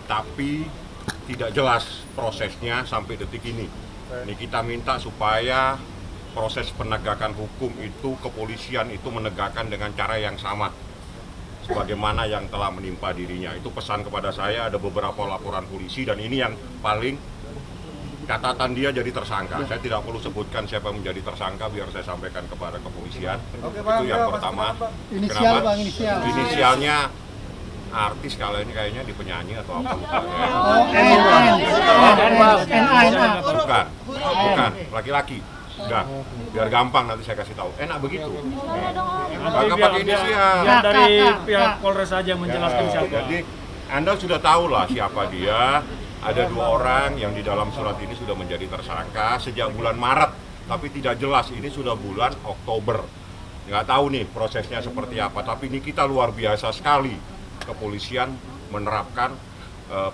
tapi tidak jelas prosesnya sampai detik ini. Ini kita minta supaya proses penegakan hukum itu, kepolisian itu menegakkan dengan cara yang sama sebagaimana yang telah menimpa dirinya. Itu pesan kepada saya, ada beberapa laporan polisi dan ini yang paling catatan dia jadi tersangka. Saya tidak perlu sebutkan siapa yang menjadi tersangka, biar saya sampaikan kepada kepolisian. Itu yang pertama. Inisial, Kenapa? Bang, inisial. Inisialnya artis kalau ini kayaknya di penyanyi atau apa lupa ya. Bukan, laki-laki. Udah, biar gampang nanti saya kasih tahu. Enak begitu. Agak pakai inisial. Biar dari pihak Polres saja menjelaskan siapa. Jadi Anda sudah tahu lah siapa dia. Ada 2 orang yang di dalam surat ini sudah menjadi tersangka sejak bulan Maret, tapi tidak jelas ini sudah bulan Oktober. Nggak tahu nih prosesnya seperti apa, tapi ini kita luar biasa sekali. Kepolisian menerapkan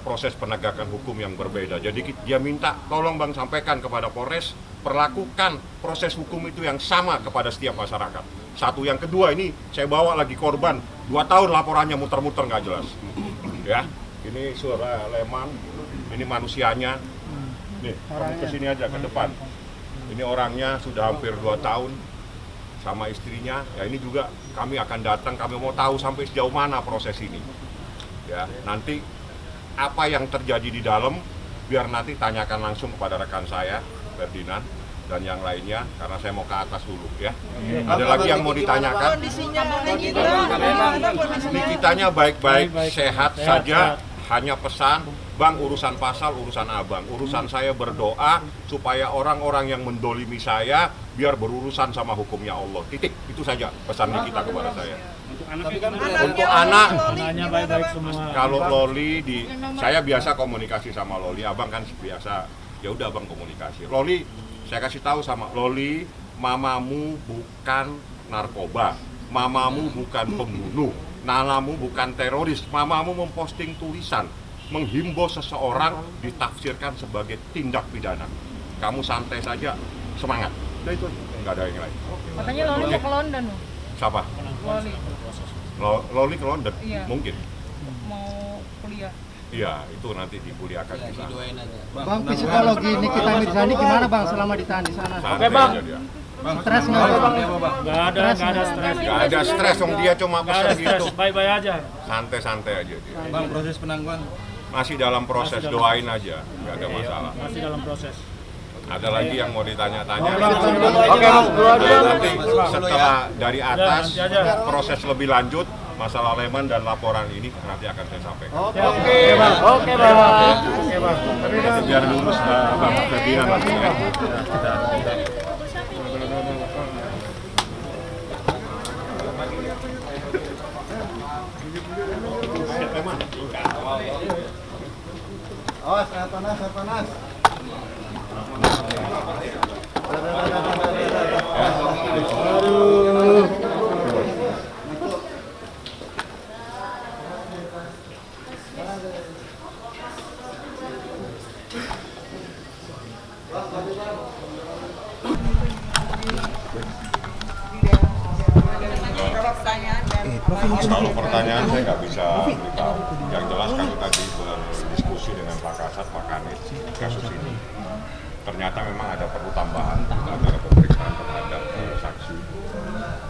proses penegakan hukum yang berbeda. Jadi dia minta, tolong Bang sampaikan kepada Polres, perlakukan proses hukum itu yang sama kepada setiap masyarakat. Satu, yang kedua ini saya bawa lagi korban, 2 tahun laporannya muter-muter nggak jelas. Ya, ini suara Leman, ini manusianya. Nih, kamu kesini aja ke depan. Ini orangnya sudah hampir 2 tahun sama istrinya. Ya ini juga kami akan datang, kami mau tahu sampai sejauh mana proses ini. Ya, nanti apa yang terjadi di dalam biar nanti tanyakan langsung kepada rekan saya Ferdinand dan yang lainnya, karena saya mau ke atas dulu ya. Ada lagi yang mau ditanyakan? Nikitanya baik-baik, sehat saja. Hanya pesan, Bang, urusan pasal, urusan abang. Urusan saya berdoa supaya orang-orang yang mendolimi saya biar berurusan sama hukumnya Allah. Titik, itu saja pesan Nikita kepada saya. Untuk anak, baik-baik semua. kalau Loli saya biasa komunikasi sama Loli, abang kan biasa, ya udah abang komunikasi. Loli, saya kasih tahu sama Loli, mamamu bukan narkoba, mamamu bukan pembunuh, namamu bukan teroris, mamamu memposting tulisan menghimbau seseorang ditafsirkan sebagai tindak pidana. Kamu santai saja, semangat. Udah itu, nggak ada yang lain. Katanya Loli mau ke London. Siapa? Loli. Loli ke London? Iya. Mungkin. Mau kuliah. Iya, itu nanti dikuliakan di sana. Bang, psikologi Nikita Mirzani gimana Bang selama ditahan di sana? Oke Bang. Stres nggak Bang? Nggak ada stres. Nggak ada stres, dong dia cuma pesan gitu. Baik-baik aja. Santai-santai aja dia. Bang, proses penangguhan masih dalam proses, doain aja, nggak ada masalah. Masih dalam proses. Ada lagi yang mau ditanya-tanya? Oke, Bang. Nanti setelah dari atas proses lebih lanjut masalah Leman dan laporan ini nanti akan saya sampaikan. Oke, Bang. Oke, Bang. Oke, Bang. Nanti biar lurus Bang Ferdinand nanti ya. Awas, air panas, air panas. Aduh. Kalau pertanyaan saya nggak bisa beritahu. Yang jelas kami tadi berdiskusi dengan Pak Kasat, Pak Kanit kasus ini. Ternyata memang ada perlu tambahan, ada pemeriksaan terhadap saksi. Nah,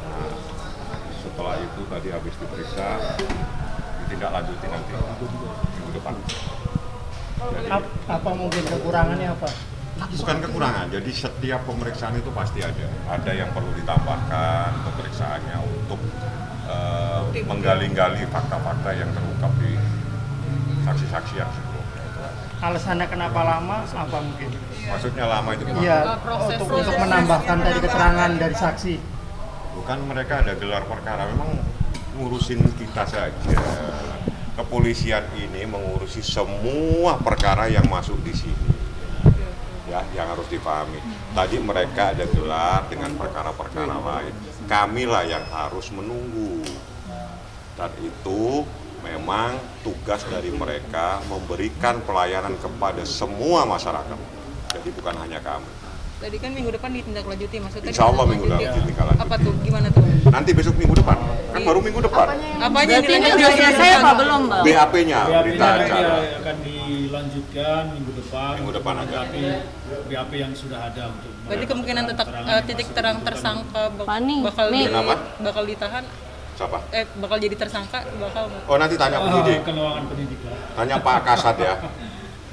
setelah itu tadi habis diperiksa, ditindaklanjuti nanti minggu depan. Jadi, Apa mungkin kekurangannya apa? bukan kekurangan, jadi setiap pemeriksaan itu pasti ada. Ada yang perlu ditambahkan pemeriksaannya untuk menggali-gali fakta-fakta yang terungkap di saksi-saksi yang sebelumnya. Alasannya kenapa lama? Apa mungkin? Maksudnya lama itu gimana? Iya, untuk menambahkan tadi keterangan dari saksi. Bukan mereka ada gelar perkara, memang ngurusin kita saja. Kepolisian ini mengurusi semua perkara yang masuk di sini. Ya, yang harus dipahami. Tadi mereka ada gelar dengan perkara-perkara lain. Kamilah yang harus menunggu. Dan itu memang tugas dari mereka memberikan pelayanan kepada semua masyarakat. jadi bukan hanya kami. Tadi kan minggu depan ditindaklanjuti, maksudnya Insya Allah minggu depan ditindaklanjuti. Apa tuh? Gimana tuh? Nanti besok minggu depan, kan baru minggu depan. Apanya yang Ini udah selesai apa belum, Bang? BAP-nya, berita acara. akan dilanjutkan minggu depan. Minggu depan aja. BAP yang sudah ada untuk. Berarti kemungkinan tetap titik terang tersangka bakal ditahan. Siapa? Bakal jadi tersangka, bakal. Oh, nanti tanya penyidik. Kewenangan penyidik lah. Tanya Pak Kasat ya.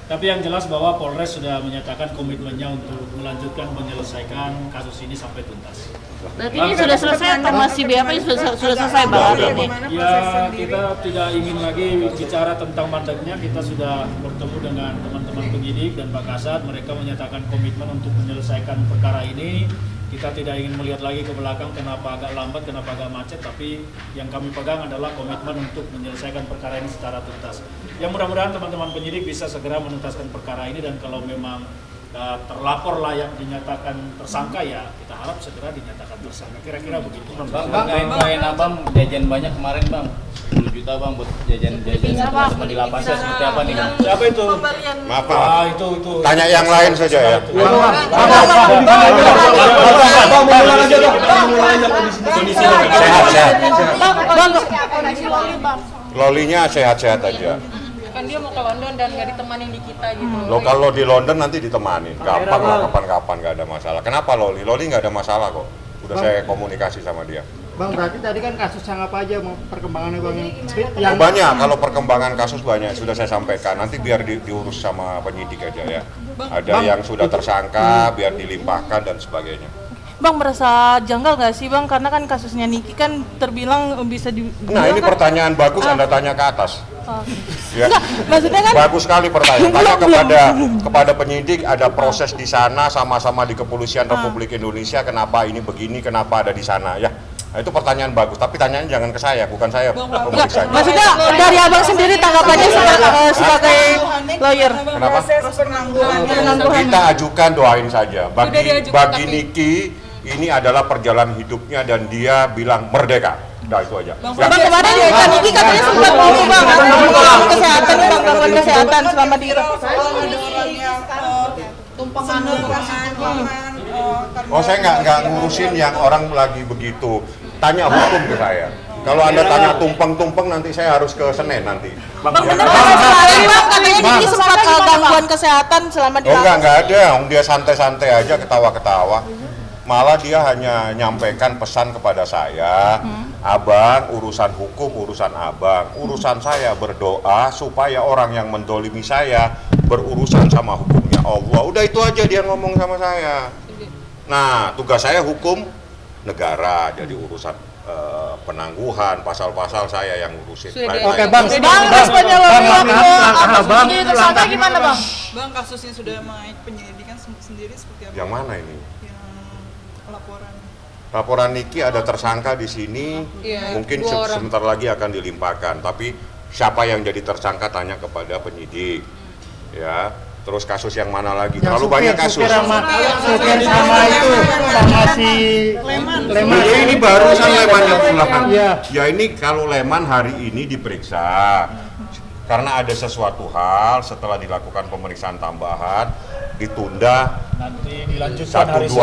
Tapi yang jelas bahwa Polres sudah menyatakan komitmennya untuk melanjutkan menyelesaikan kasus ini sampai tuntas. Berarti ini sudah selesai atau masih BAP sudah selesai Bang hari ini? Ya, kita tidak ingin lagi bicara tentang mandatnya. Kita sudah bertemu dengan teman-teman penyidik dan Pak Kasat. Mereka menyatakan komitmen untuk menyelesaikan perkara ini. Kita tidak ingin melihat lagi ke belakang kenapa agak lambat, kenapa agak macet, tapi yang kami pegang adalah komitmen untuk menyelesaikan perkara ini secara tuntas. Yang mudah-mudahan teman-teman penyidik bisa segera menuntaskan perkara ini, dan kalau memang terlapor layak dinyatakan tersangka, ya kita harap segera dinyatakan tersangka. Kira-kira begitu. Klien abang jajan banyak kemarin bang, 10 juta bang buat jajan sama di lapasnya, seperti apa nih bang? Siapa itu? Maaf Pak, itu. Tanya yang lain saja ya. Sehat-sehat. Lolinya sehat-sehat aja. Kan dia mau ke London dan nggak ditemanin di kita gitu. Lo kalau di London nanti ditemanin, gampang lah, kapan-kapan nggak ada masalah. Kenapa Loli? Loli nggak ada masalah kok. Udah saya komunikasi sama dia. Bang, berarti tadi kan kasus yang apa aja perkembangannya Bang? Oh, banyak, kalau perkembangan kasus banyak, sudah saya sampaikan. Nanti biar diurus sama penyidik aja ya. Ada yang sudah tersangka, biar dilimpahkan dan sebagainya. Bang, merasa janggal nggak sih Bang? Karena kan kasusnya Niki kan terbilang bisa di... Nah, ini pertanyaan bagus, Anda tanya ke atas. Ya. Enggak, maksudnya kan bagus sekali pertanyaan. Tanya kepada penyidik, ada proses di sana sama-sama di Kepolisian Republik Indonesia, kenapa ini begini, kenapa ada di sana ya. Nah, itu pertanyaan bagus, tapi tanyaan jangan ke saya, bukan saya pemeriksanya. Maksudnya dari abang sendiri tanggapannya sebagai lawyer. Kenapa? Kita ajukan, doain saja. Bagi Niki ini adalah perjalanan hidupnya dan dia bilang merdeka. Nah itu aja. Bang, kemarin Kak Niki katanya sempat ngomong Bang, gangguan kesehatan nih Bang, gangguan kesehatan selama di tumpangan. Oh, saya nggak ngurusin yang orang lagi begitu. Tanya hukum ke saya. Kalau Anda tanya tumpeng-tumpeng, nanti saya harus ke Senen nanti. Bang, katanya Niki sempat gangguan kesehatan selama di... Oh nggak ada. Dia santai-santai aja, ketawa-ketawa. Malah dia hanya nyampaikan pesan kepada saya, abang urusan hukum urusan abang, urusan saya berdoa supaya orang yang mendolimi saya berurusan sama hukumnya Allah. Udah itu aja dia ngomong sama saya. Nah tugas saya hukum negara, jadi urusan penangguhan, pasal-pasal saya yang ngurusin. Oke Bang, responnya Bang, tersangka gimana Bang? Bang, kasusnya sudah naik penyelidikan sendiri seperti apa? Yang mana ini? Laporan. Laporan Niki ada tersangka di sini, mungkin sebentar lagi akan dilimpahkan. Tapi siapa yang jadi tersangka tanya kepada penyidik, ya. Terus kasus yang mana lagi? Yang terlalu banyak kasus. Supir sama itu sama si Leman. Ini barusan Lemannya pulang. Ya ini kalau Leman hari ini diperiksa. Karena ada sesuatu hal setelah dilakukan pemeriksaan tambahan ditunda nanti dilanjutkan 1-2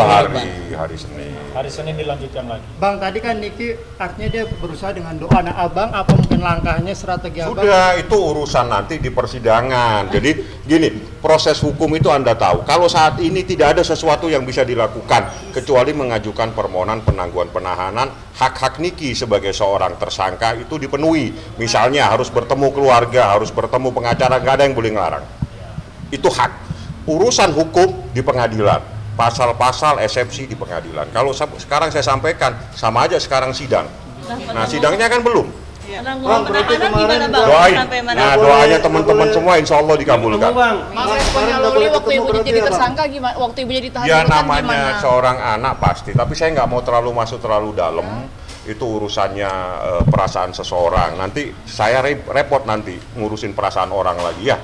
hari Senin. Hari Senin dilanjutkan lagi. Bang, tadi kan Niki artinya dia berusaha dengan doa. Nah abang apa mungkin langkahnya, strategi abang? Sudah, itu urusan nanti di persidangan. Jadi gini, proses hukum itu Anda tahu. Kalau saat ini tidak ada sesuatu yang bisa dilakukan kecuali mengajukan permohonan penangguhan penahanan, hak-hak Niki sebagai seorang tersangka itu dipenuhi. Misalnya harus bertemu keluarga, harus bertemu pengacara, nggak ada yang boleh ngelarang. Itu hak. Urusan hukum di pengadilan, pasal-pasal eksepsi di pengadilan. Kalau sekarang saya sampaikan, sama aja sekarang sidang. Nah sidangnya kan belum. Penangguhan penahanan gimana Bang? Doain. Sampai mana? Nah doanya teman-teman semua insya Allah dikabulkan. Bang, responnya Loli waktu ibu jadi tersangka gimana? Waktu ibu jadi tahanan Ya gimana? namanya seorang anak pasti, tapi saya nggak mau terlalu masuk terlalu dalam. Itu urusannya perasaan seseorang. Nanti saya repot nanti ngurusin perasaan orang lagi ya.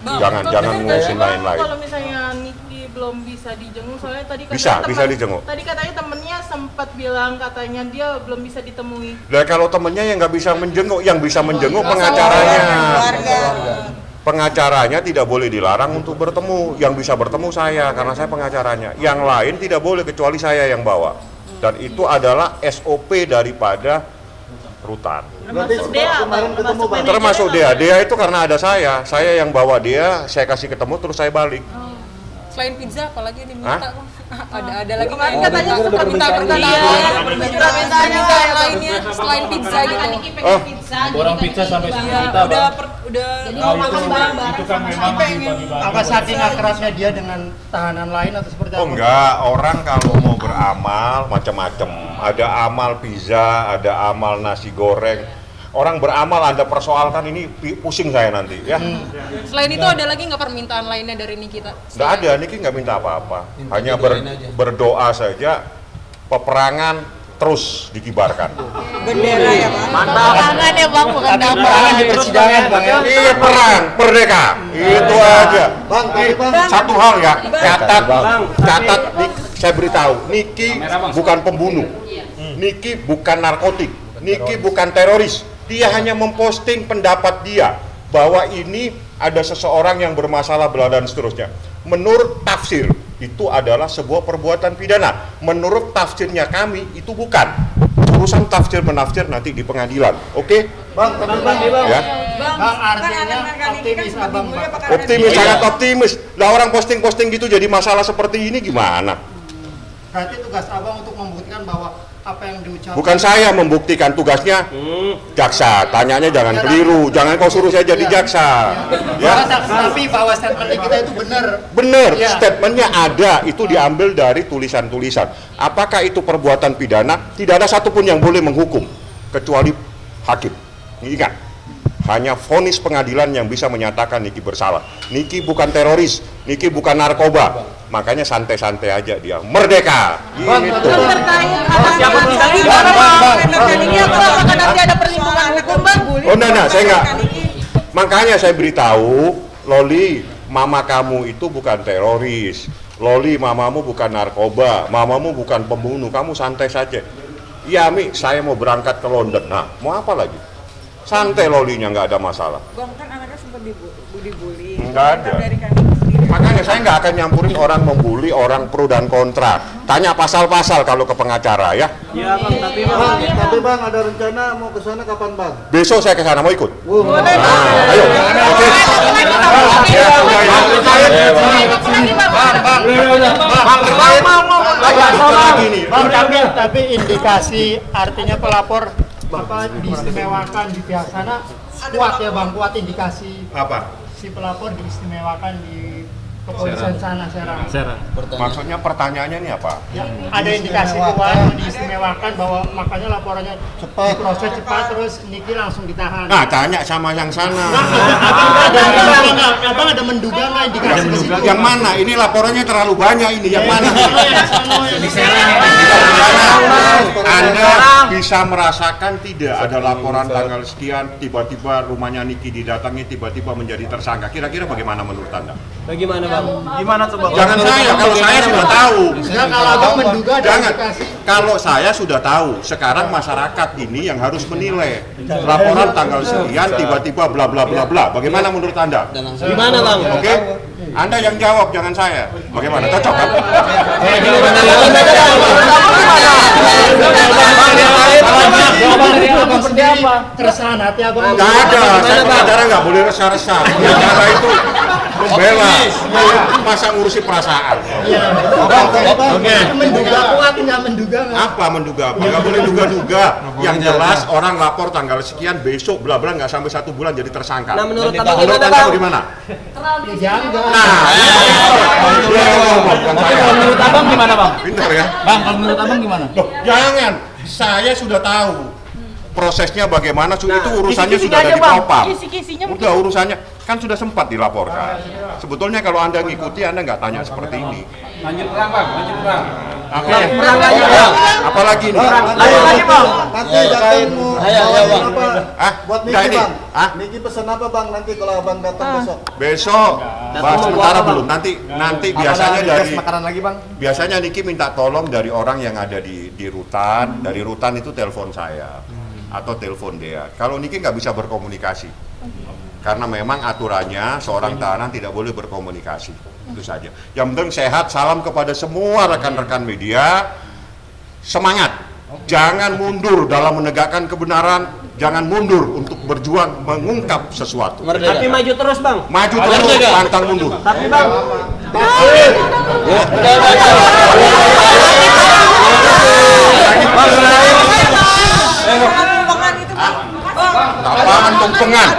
Jangan ngurusin lain-lain. Kalau misalnya Niki belum bisa dijenguk, soalnya tadi bisa dijenguk. Tadi katanya temennya sempat bilang katanya dia belum bisa ditemui. Nah kalau temennya yang nggak bisa menjenguk, yang bisa menjenguk pengacaranya. pengacaranya tidak boleh dilarang untuk bertemu. Yang bisa bertemu saya, karena saya pengacaranya. Yang lain tidak boleh, kecuali saya yang bawa. Dan itu adalah SOP daripada rutan. Termasuk dia. Dia itu karena ada saya yang bawa dia, saya kasih ketemu, terus saya balik. Selain pizza, apalagi diminta? Ada lagi Kemarin katanya suka minta permintaan lainnya selain pizza gitu. Borong pizza sampai 10 juta. Udah makan bareng-bareng. Itu kan memang dibagi-bagi. Apa saking akrabnya dia dengan tahanan lain atau seperti apa? Oh enggak, orang kalau mau beramal macam-macam. Ada amal pizza, ada amal nasi goreng. Orang beramal Anda persoalkan ini pusing saya nanti ya. Selain itu ada lagi nggak permintaan lainnya dari Nikita? Nggak ada, Niki nggak minta apa-apa. Hanya berdoa saja, peperangan terus dikibarkan. Bendera ya Bang? Mantap. Tangan ya Bang, bukan damai. Peperangan di persidangan Bang ya? Iya, perang, merdeka. Itu aja. Bang, satu hal ya, catat, saya beritahu, Niki bukan pembunuh, Niki bukan narkotik, Niki bukan teroris. Dia hanya memposting pendapat dia bahwa ini ada seseorang yang bermasalah bla dan seterusnya. Menurut tafsir itu adalah sebuah perbuatan pidana. Menurut tafsirnya kami itu bukan. Urusan tafsir menafsir nanti di pengadilan. Oke? Bang, Bang. Ya. Bang, artinya optimis Abang. Optimis, sangat optimis. Lah orang posting-posting gitu jadi masalah seperti ini gimana? Berarti tugas Abang untuk membuktikan bahwa apa yang diucapkan. Bukan saya membuktikan, tugasnya jaksa. Tanyanya jangan keliru, jangan kau suruh saya jadi jaksa. Ya. Tapi bahwa statement kita itu benar. Benar, statementnya ada, itu diambil dari tulisan-tulisan. Apakah itu perbuatan pidana? Tidak ada satupun yang boleh menghukum kecuali hakim. Ingat, hanya vonis pengadilan yang bisa menyatakan Niki bersalah. Niki bukan teroris, Niki bukan narkoba. Makanya santai-santai aja dia. Merdeka. Bang, gitu. siapa ini apakah nanti ada perlindungan hukum Bang? Oh enggak, saya enggak. Makanya saya beritahu, Loli, mama kamu itu bukan teroris. Loli, mamamu bukan narkoba, mamamu bukan pembunuh. Kamu santai saja. Iya, Mi, saya mau berangkat ke London. Nah, mau apa lagi? Santai Lolinya, nggak ada masalah. Bang, kan anaknya sempat dibully. Nggak ada. Makanya saya nggak akan nyampurin orang membuli, orang pro dan kontra. Tanya pasal-pasal kalau ke pengacara ya. Iya Bang, tapi Bang ada rencana mau ke sana kapan Bang? Besok saya ke sana, mau ikut? Boleh. Nah, ayo. Oke. Bang, tapi indikasi artinya pelapor apa diistimewakan di pihak sana kuat ya Bang, kuat indikasi apa? Si pelapor diistimewakan di kepolisian sana Serang. Maksudnya pertanyaannya ini apa? Ya, ada indikasi kuat diistimewakan bahwa makanya laporannya cepat, diproses cepat, terus Niki langsung ditahan. Nah, tanya sama yang sana. Abang ada menduga nggak indikasi ke situ? Yang mana? Ini laporannya terlalu banyak ini. Yang mana? Anda bisa merasakan tidak ada laporan tanggal sekian, tiba-tiba rumahnya Niki didatangi, tiba-tiba menjadi tersangka. Kira-kira bagaimana menurut Anda? Bagaimana Bang? Gimana coba? Jangan saya, kalau saya sudah tahu. Kalau Abang menduga ada Jangan. indikasi. Kalau saya sudah tahu, sekarang masyarakat ini yang harus menilai. Laporan tanggal sekian, tiba-tiba bla bla bla bla. Bagaimana menurut Anda? Gimana Bang? Oke? Anda yang jawab, jangan saya. Bagaimana? Cocok kan? Keresahan hati Abang. Nggak ada, saya pengacara nggak boleh resah-resah. Pengacara itu membela, masa ngurusi perasaan. Oke. Menduga kuat nggak menduga nggak? Apa menduga apa? Nggak boleh duga-duga. Yang jelas orang lapor tanggal sekian, besok bla bla nggak sampai 1 bulan jadi tersangka. Nah, menurut Anda bagaimana? Menurut Abang gimana Bang? Pintar ya? Bang, kalau menurut Abang gimana? Loh, jangan. Saya sudah tahu prosesnya bagaimana, itu urusannya sudah ada di Propam. Kisi-kisinya Udah urusannya kan sudah sempat dilaporkan. Sebetulnya kalau Anda ngikuti, Anda nggak tanya seperti ini. Lanjut perang Bang, lanjut perang. Oke. Apalagi nih? Lanjut lagi Bang. Nanti datang mau Bang. buat Niki Bang. Niki pesan apa Bang nanti kalau Abang datang besok? Besok. Bang, sementara belum. Nanti biasanya dari makanan lagi Bang. Biasanya Niki minta tolong dari orang yang ada di rutan. Dari rutan itu telepon saya atau telepon dia. Kalau Niki nggak bisa berkomunikasi, Karena memang aturannya seorang tahanan tidak boleh berkomunikasi. Itu saja. Yang penting sehat, salam kepada semua rekan-rekan media. Semangat. Jangan mundur dalam menegakkan kebenaran, jangan mundur untuk berjuang mengungkap sesuatu. Tapi maju terus, Bang. Maju terus, pantang mundur. Tapi, Bang. Lapangan tumpengan.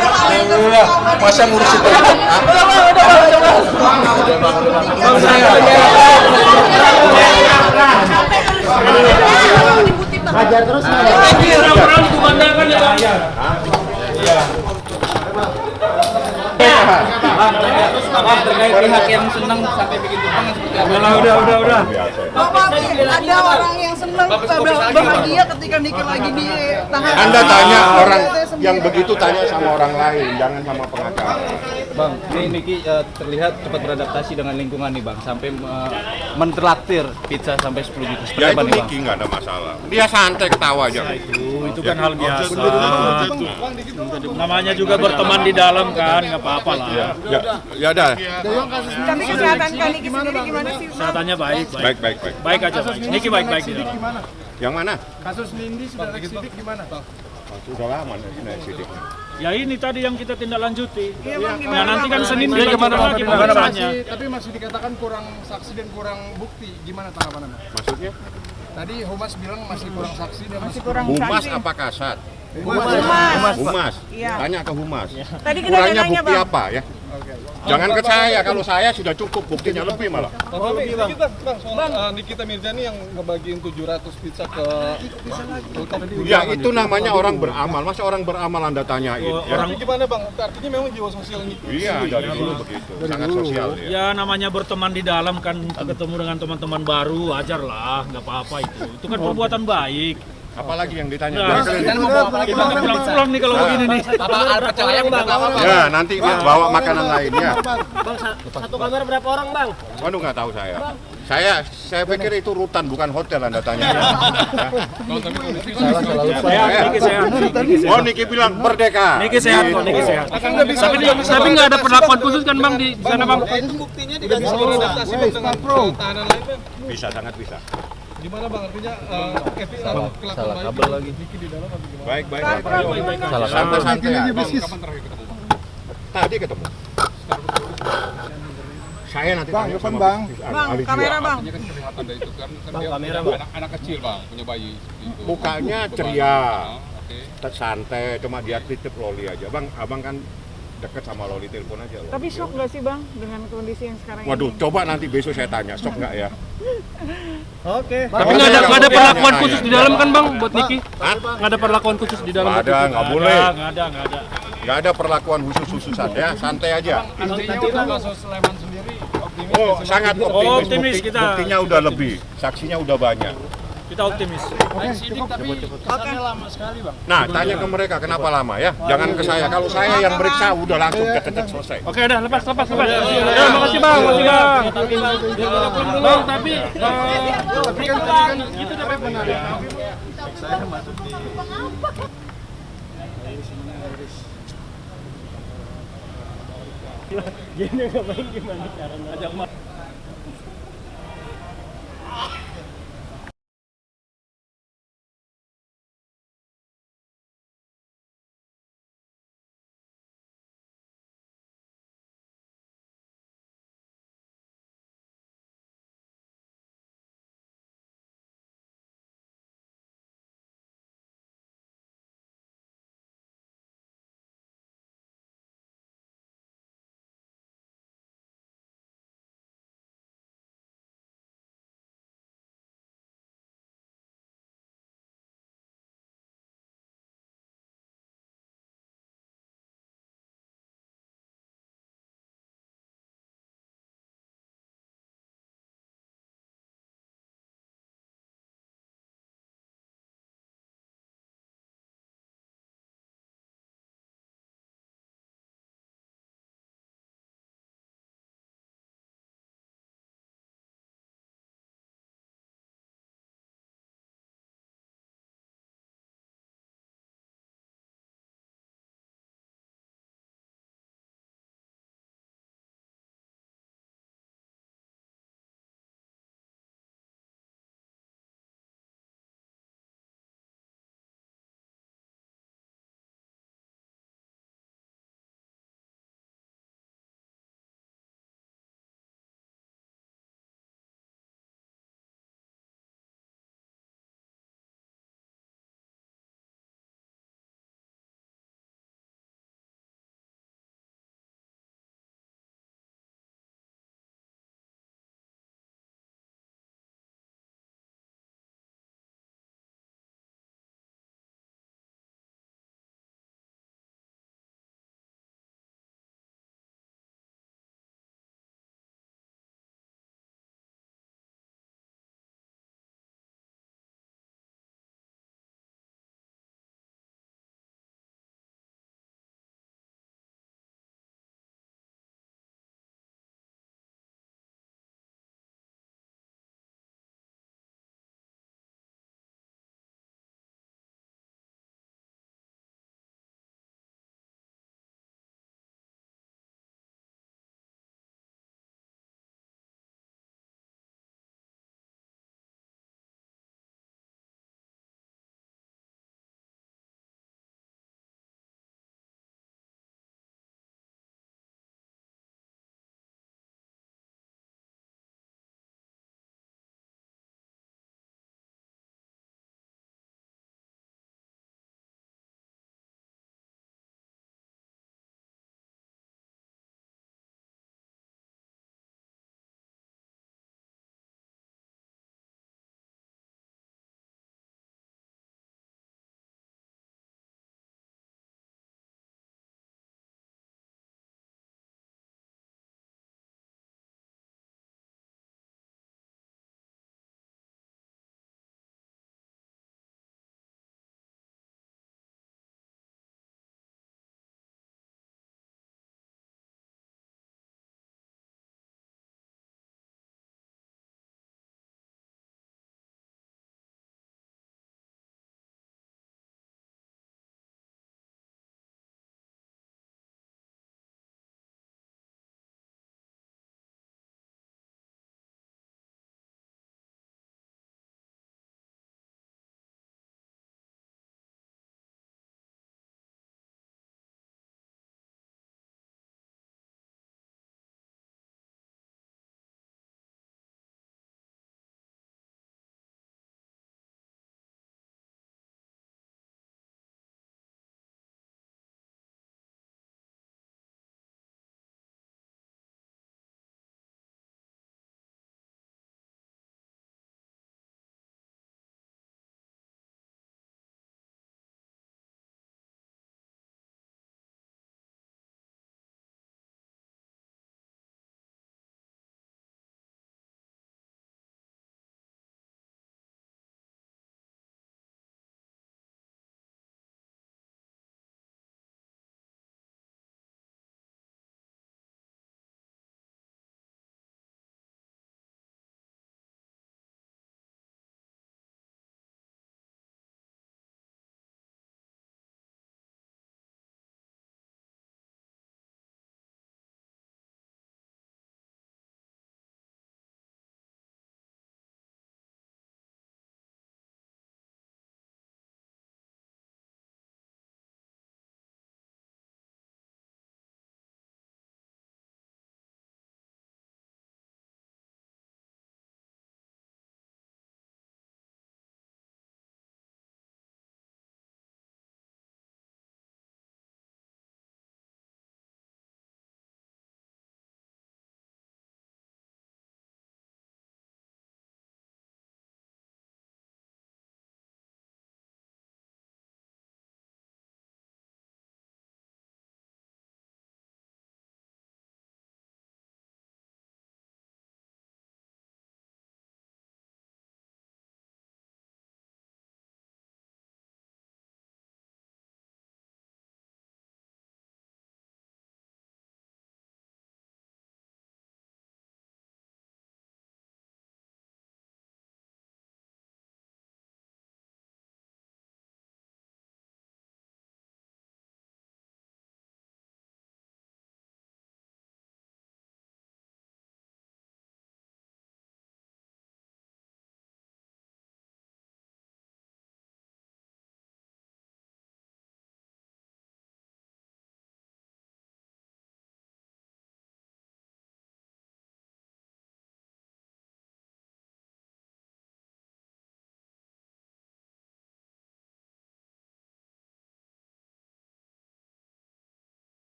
Masa ngurus itu? Hajar terus. Orang-orang dikumandangkan ya, Bang. Iya. Terkait pihak yang senang sampai bikin tumpangan seperti apa? Udah. Bapak, ada orang yang senang bahagia ketika Niki lagi di tahanan. Anda tanya orang yang begitu, tanya sama orang lain, jangan sama pengacara. Bang, ini Niki terlihat cepat beradaptasi dengan lingkungan nih, Bang, sampai mentraktir pizza sampai 10 juta. Ya itu Niki nggak ada masalah. Dia santai ketawa aja. Itu kan hal biasa. Namanya juga berteman di dalam kan, nggak apa-apa lah. Ya dah. Tapi kesehatan Kak Niki sendiri gimana sih? Kesehatannya baik. Baik aja, baik. Niki baik-baik di dalam. Yang mana? Kasus Nindi sudah sidik gimana, Bang? Sudah lama naik sidik. Ya ini tadi yang kita tindak lanjuti. Iya, Bang, Nah nanti kan Senin Dia gimana lagi pemeriksaannya. Tapi masih dikatakan kurang saksi dan kurang bukti. Gimana tanggapan Anda? Maksudnya? Tadi Humas bilang masih kurang saksi dan masih kurang Humas saksi. apa kasat? Humas. Iya. Tanya ke Humas. Tadi kita Kurangnya nanya, bukti Bang. apa ya? Jangan ke saya, kalau saya sudah cukup, buktinya lebih malah. Tapi juga Bang, soal Nikita Mirzani yang ngebagiin 700 pizza ke Ya itu namanya orang beramal. Masa orang beramal Anda tanyain? Tapi gimana Bang? Artinya memang jiwa sosial Niki. Iya, dari dulu begitu. Sangat sosial dia. Ya namanya berteman di dalam kan, ketemu dengan teman-teman baru, wajar lah, nggak apa-apa itu. Itu kan perbuatan baik. Apalagi yang ditanya? Nah, kita pulang nih kalau begini nih. Apa pecel ayam, Bang? Ya nanti dia bawa makanan lainnya. Bang, satu kamar berapa orang, Bang? Waduh nggak tahu saya. Saya pikir itu rutan bukan hotel Anda tanya. Oh Niki bilang merdeka. Niki sehat kok, Niki sehat. Tapi nggak ada perlakuan khusus kan Bang di sana Bang? Buktinya dikasih adaptasi dengan tahanan lain, Bang. Bisa, sangat bisa. Gimana Bang? Artinya Salah kabel lagi. Niki di dalam atau gimana? Baik. Salah Santai-santai ya. Kapan terakhir ketemu? Tadi ketemu. Saya nanti Bang, tanya depan sama Bang. Bang, kamera Bang. Kan kelihatan dari itu kan Bang, dia kamera, Bang. anak kecil Bang, punya bayi itu. Mukanya ceria, santai, cuma dia titip Loli aja. Bang, abang kan deket sama Loli, telepon aja. Loli. Tapi shock nggak sih Bang dengan kondisi yang sekarang Waduh, ini? coba nanti besok saya tanya, shock nggak ya? Oke. Tapi nggak ada perlakuan khusus di dalam kan Bang buat Niki? Nggak ada perlakuan khusus di dalam. Nggak ada, nggak boleh. Nggak ada. Nggak ada perlakuan khusus-khususan ya, santai aja. Intinya untuk kasus Sleman sendiri optimis. Oh, sangat optimis. Optimis kita. Buktinya udah lebih, saksinya udah banyak. Kita optimis. Sidik tapi kesannya lama sekali Bang. Nah, tanya ke mereka kenapa lama ya? Jangan ke saya. Kalau saya yang meriksa udah langsung selesai. Oke, udah lepas. Ya, makasih Bang, Bang, tapi itu Bang, gitu dah benar. Saya masuk di Gini ngapain gimana caranya? Ajak